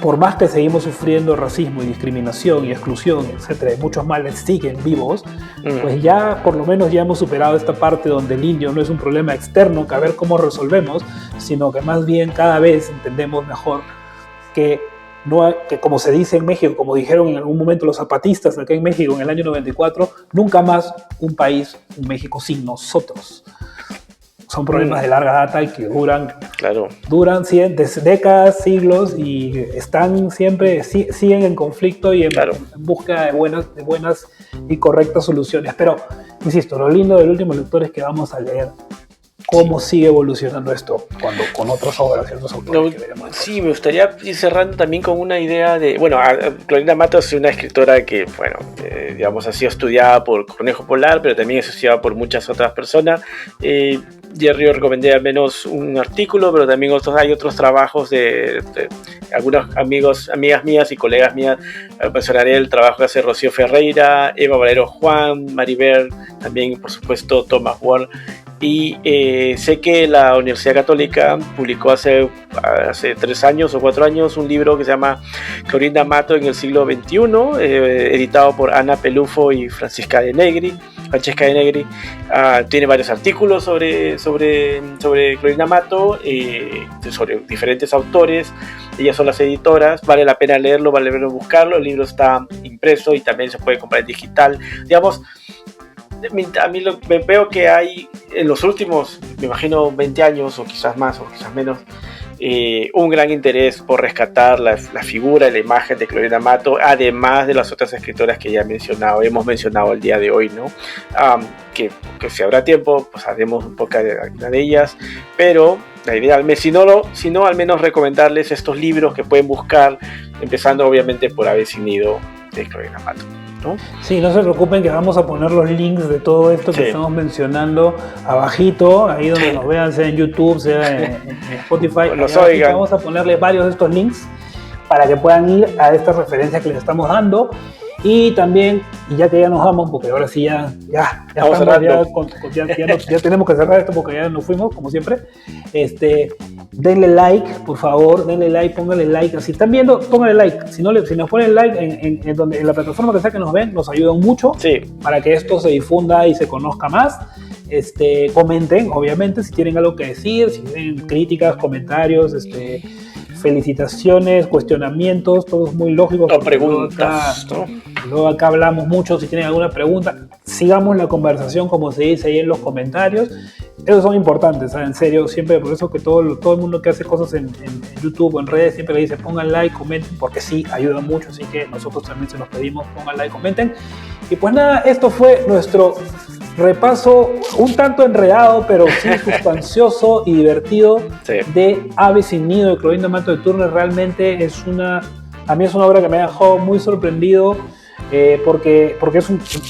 por más que seguimos sufriendo racismo y discriminación y exclusión, etcétera, y muchos males siguen vivos, pues ya por lo menos ya hemos superado esta parte donde el indio no es un problema externo que a ver cómo resolvemos, sino que más bien cada vez entendemos mejor que como se dice en México, como dijeron en algún momento los zapatistas acá en México en el año 94, nunca más un país, un México sin nosotros. Son problemas de larga data y que duran décadas, siglos, y están siempre, siguen en conflicto y en busca de buenas y correctas soluciones. Pero, insisto, lo lindo del último lector es que vamos a leer cómo sigue evolucionando esto con otras obras y otros autores que veremos. Sí, me gustaría ir cerrando también con una idea de, bueno, Olorina Mato es una escritora que, bueno, digamos, ha sido estudiada por Cornejo Polar, pero también es estudiada por muchas otras personas. Yo recomendé al menos un artículo, pero también hay otros trabajos de algunos amigas mías y colegas mías. Mencionaré el trabajo que hace Rocío Ferreira, Eva Valero Juan, Maribel también por supuesto Thomas Ward. Y sé que la Universidad Católica publicó hace 3 años o 4 años un libro que se llama Clorinda Amato en el siglo XXI, editado por Ana Pelufo y Francesca de Negri. Tiene varios artículos sobre Clorinda Amato, sobre diferentes autores. Ellas son las editoras, vale la pena leerlo, vale la pena buscarlo. El libro está impreso y también se puede comprar en digital. Digamos, a mí veo que hay en los últimos, me imagino, 20 años o quizás más o quizás menos, un gran interés por rescatar la figura y la imagen de Clorinda Amato, además de las otras escritoras que ya hemos mencionado el día de hoy, ¿no? Que si habrá tiempo, pues haremos un poco de una de ellas, pero la idea, si no, al menos recomendarles estos libros que pueden buscar, empezando obviamente por Ave sin nido de Clorinda Amato, ¿no? Sí, no se preocupen que vamos a poner los links de todo esto que estamos mencionando abajito, ahí donde nos vean, sea en YouTube, sea en Spotify. Vamos a ponerles varios de estos links para que puedan ir a estas referencias que les estamos dando. Y también, y ya que ya nos vamos, porque ahora sí ya tenemos que cerrar esto porque ya nos fuimos, como siempre. Denle like, por favor, pónganle like. Si están viendo, pónganle like. Si nos ponen like en la plataforma que sea que nos ven, nos ayudan mucho para que esto se difunda y se conozca más. Comenten, obviamente, si tienen algo que decir, si tienen críticas, comentarios, felicitaciones, cuestionamientos, todo es muy lógico. O preguntas, luego acá hablamos mucho, si tienen alguna pregunta, sigamos la conversación como se dice ahí en los comentarios. Esos son importantes, ¿sabes? En serio, siempre, por eso que todo el mundo que hace cosas en YouTube o en redes siempre le dice pongan like, comenten, porque sí, ayuda mucho, así que nosotros también se los pedimos, pongan like, comenten. Y pues nada, esto fue nuestro repaso un tanto enredado, pero sí sustancioso y divertido de Ave sin nido de Clorinda Amato de Turner. Realmente a mí es una obra que me ha dejado muy sorprendido, porque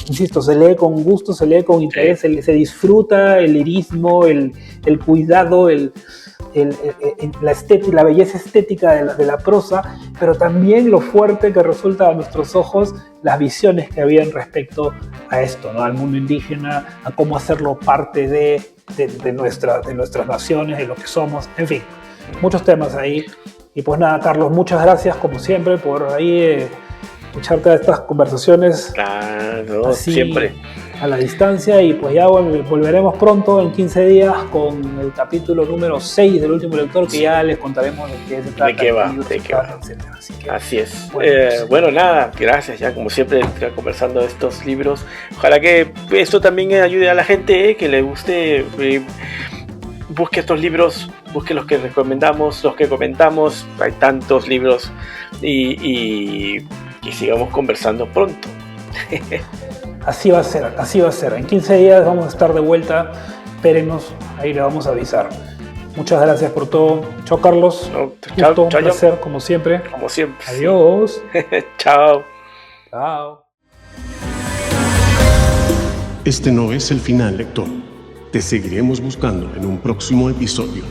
insisto, se lee con gusto, se lee con interés, se disfruta el lirismo, el cuidado, la belleza estética de la prosa, pero también lo fuerte que resulta a nuestros ojos las visiones que habían respecto a esto, ¿no? Al mundo indígena, a cómo hacerlo parte de nuestras naciones, de lo que somos, en fin, muchos temas ahí. Y pues nada, Carlos, muchas gracias como siempre por ahí echarte a estas conversaciones. Claro, siempre a la distancia, y pues ya volveremos pronto en 15 días con el capítulo número 6 del último lector, que ya les contaremos de qué se trata, de qué va. Etcétera. Así es. Bueno, nada, gracias, ya como siempre conversando de estos libros. Ojalá que esto también ayude a la gente que le guste, busque estos libros, busque los que recomendamos, los que comentamos. Hay tantos libros y sigamos conversando pronto. Así va a ser. En 15 días vamos a estar de vuelta. Espérenos, ahí le vamos a avisar. Muchas gracias por todo. Chao, Carlos. Chao, un placer, como siempre. Adiós. Chao. Este no es el final, lector. Te seguiremos buscando en un próximo episodio.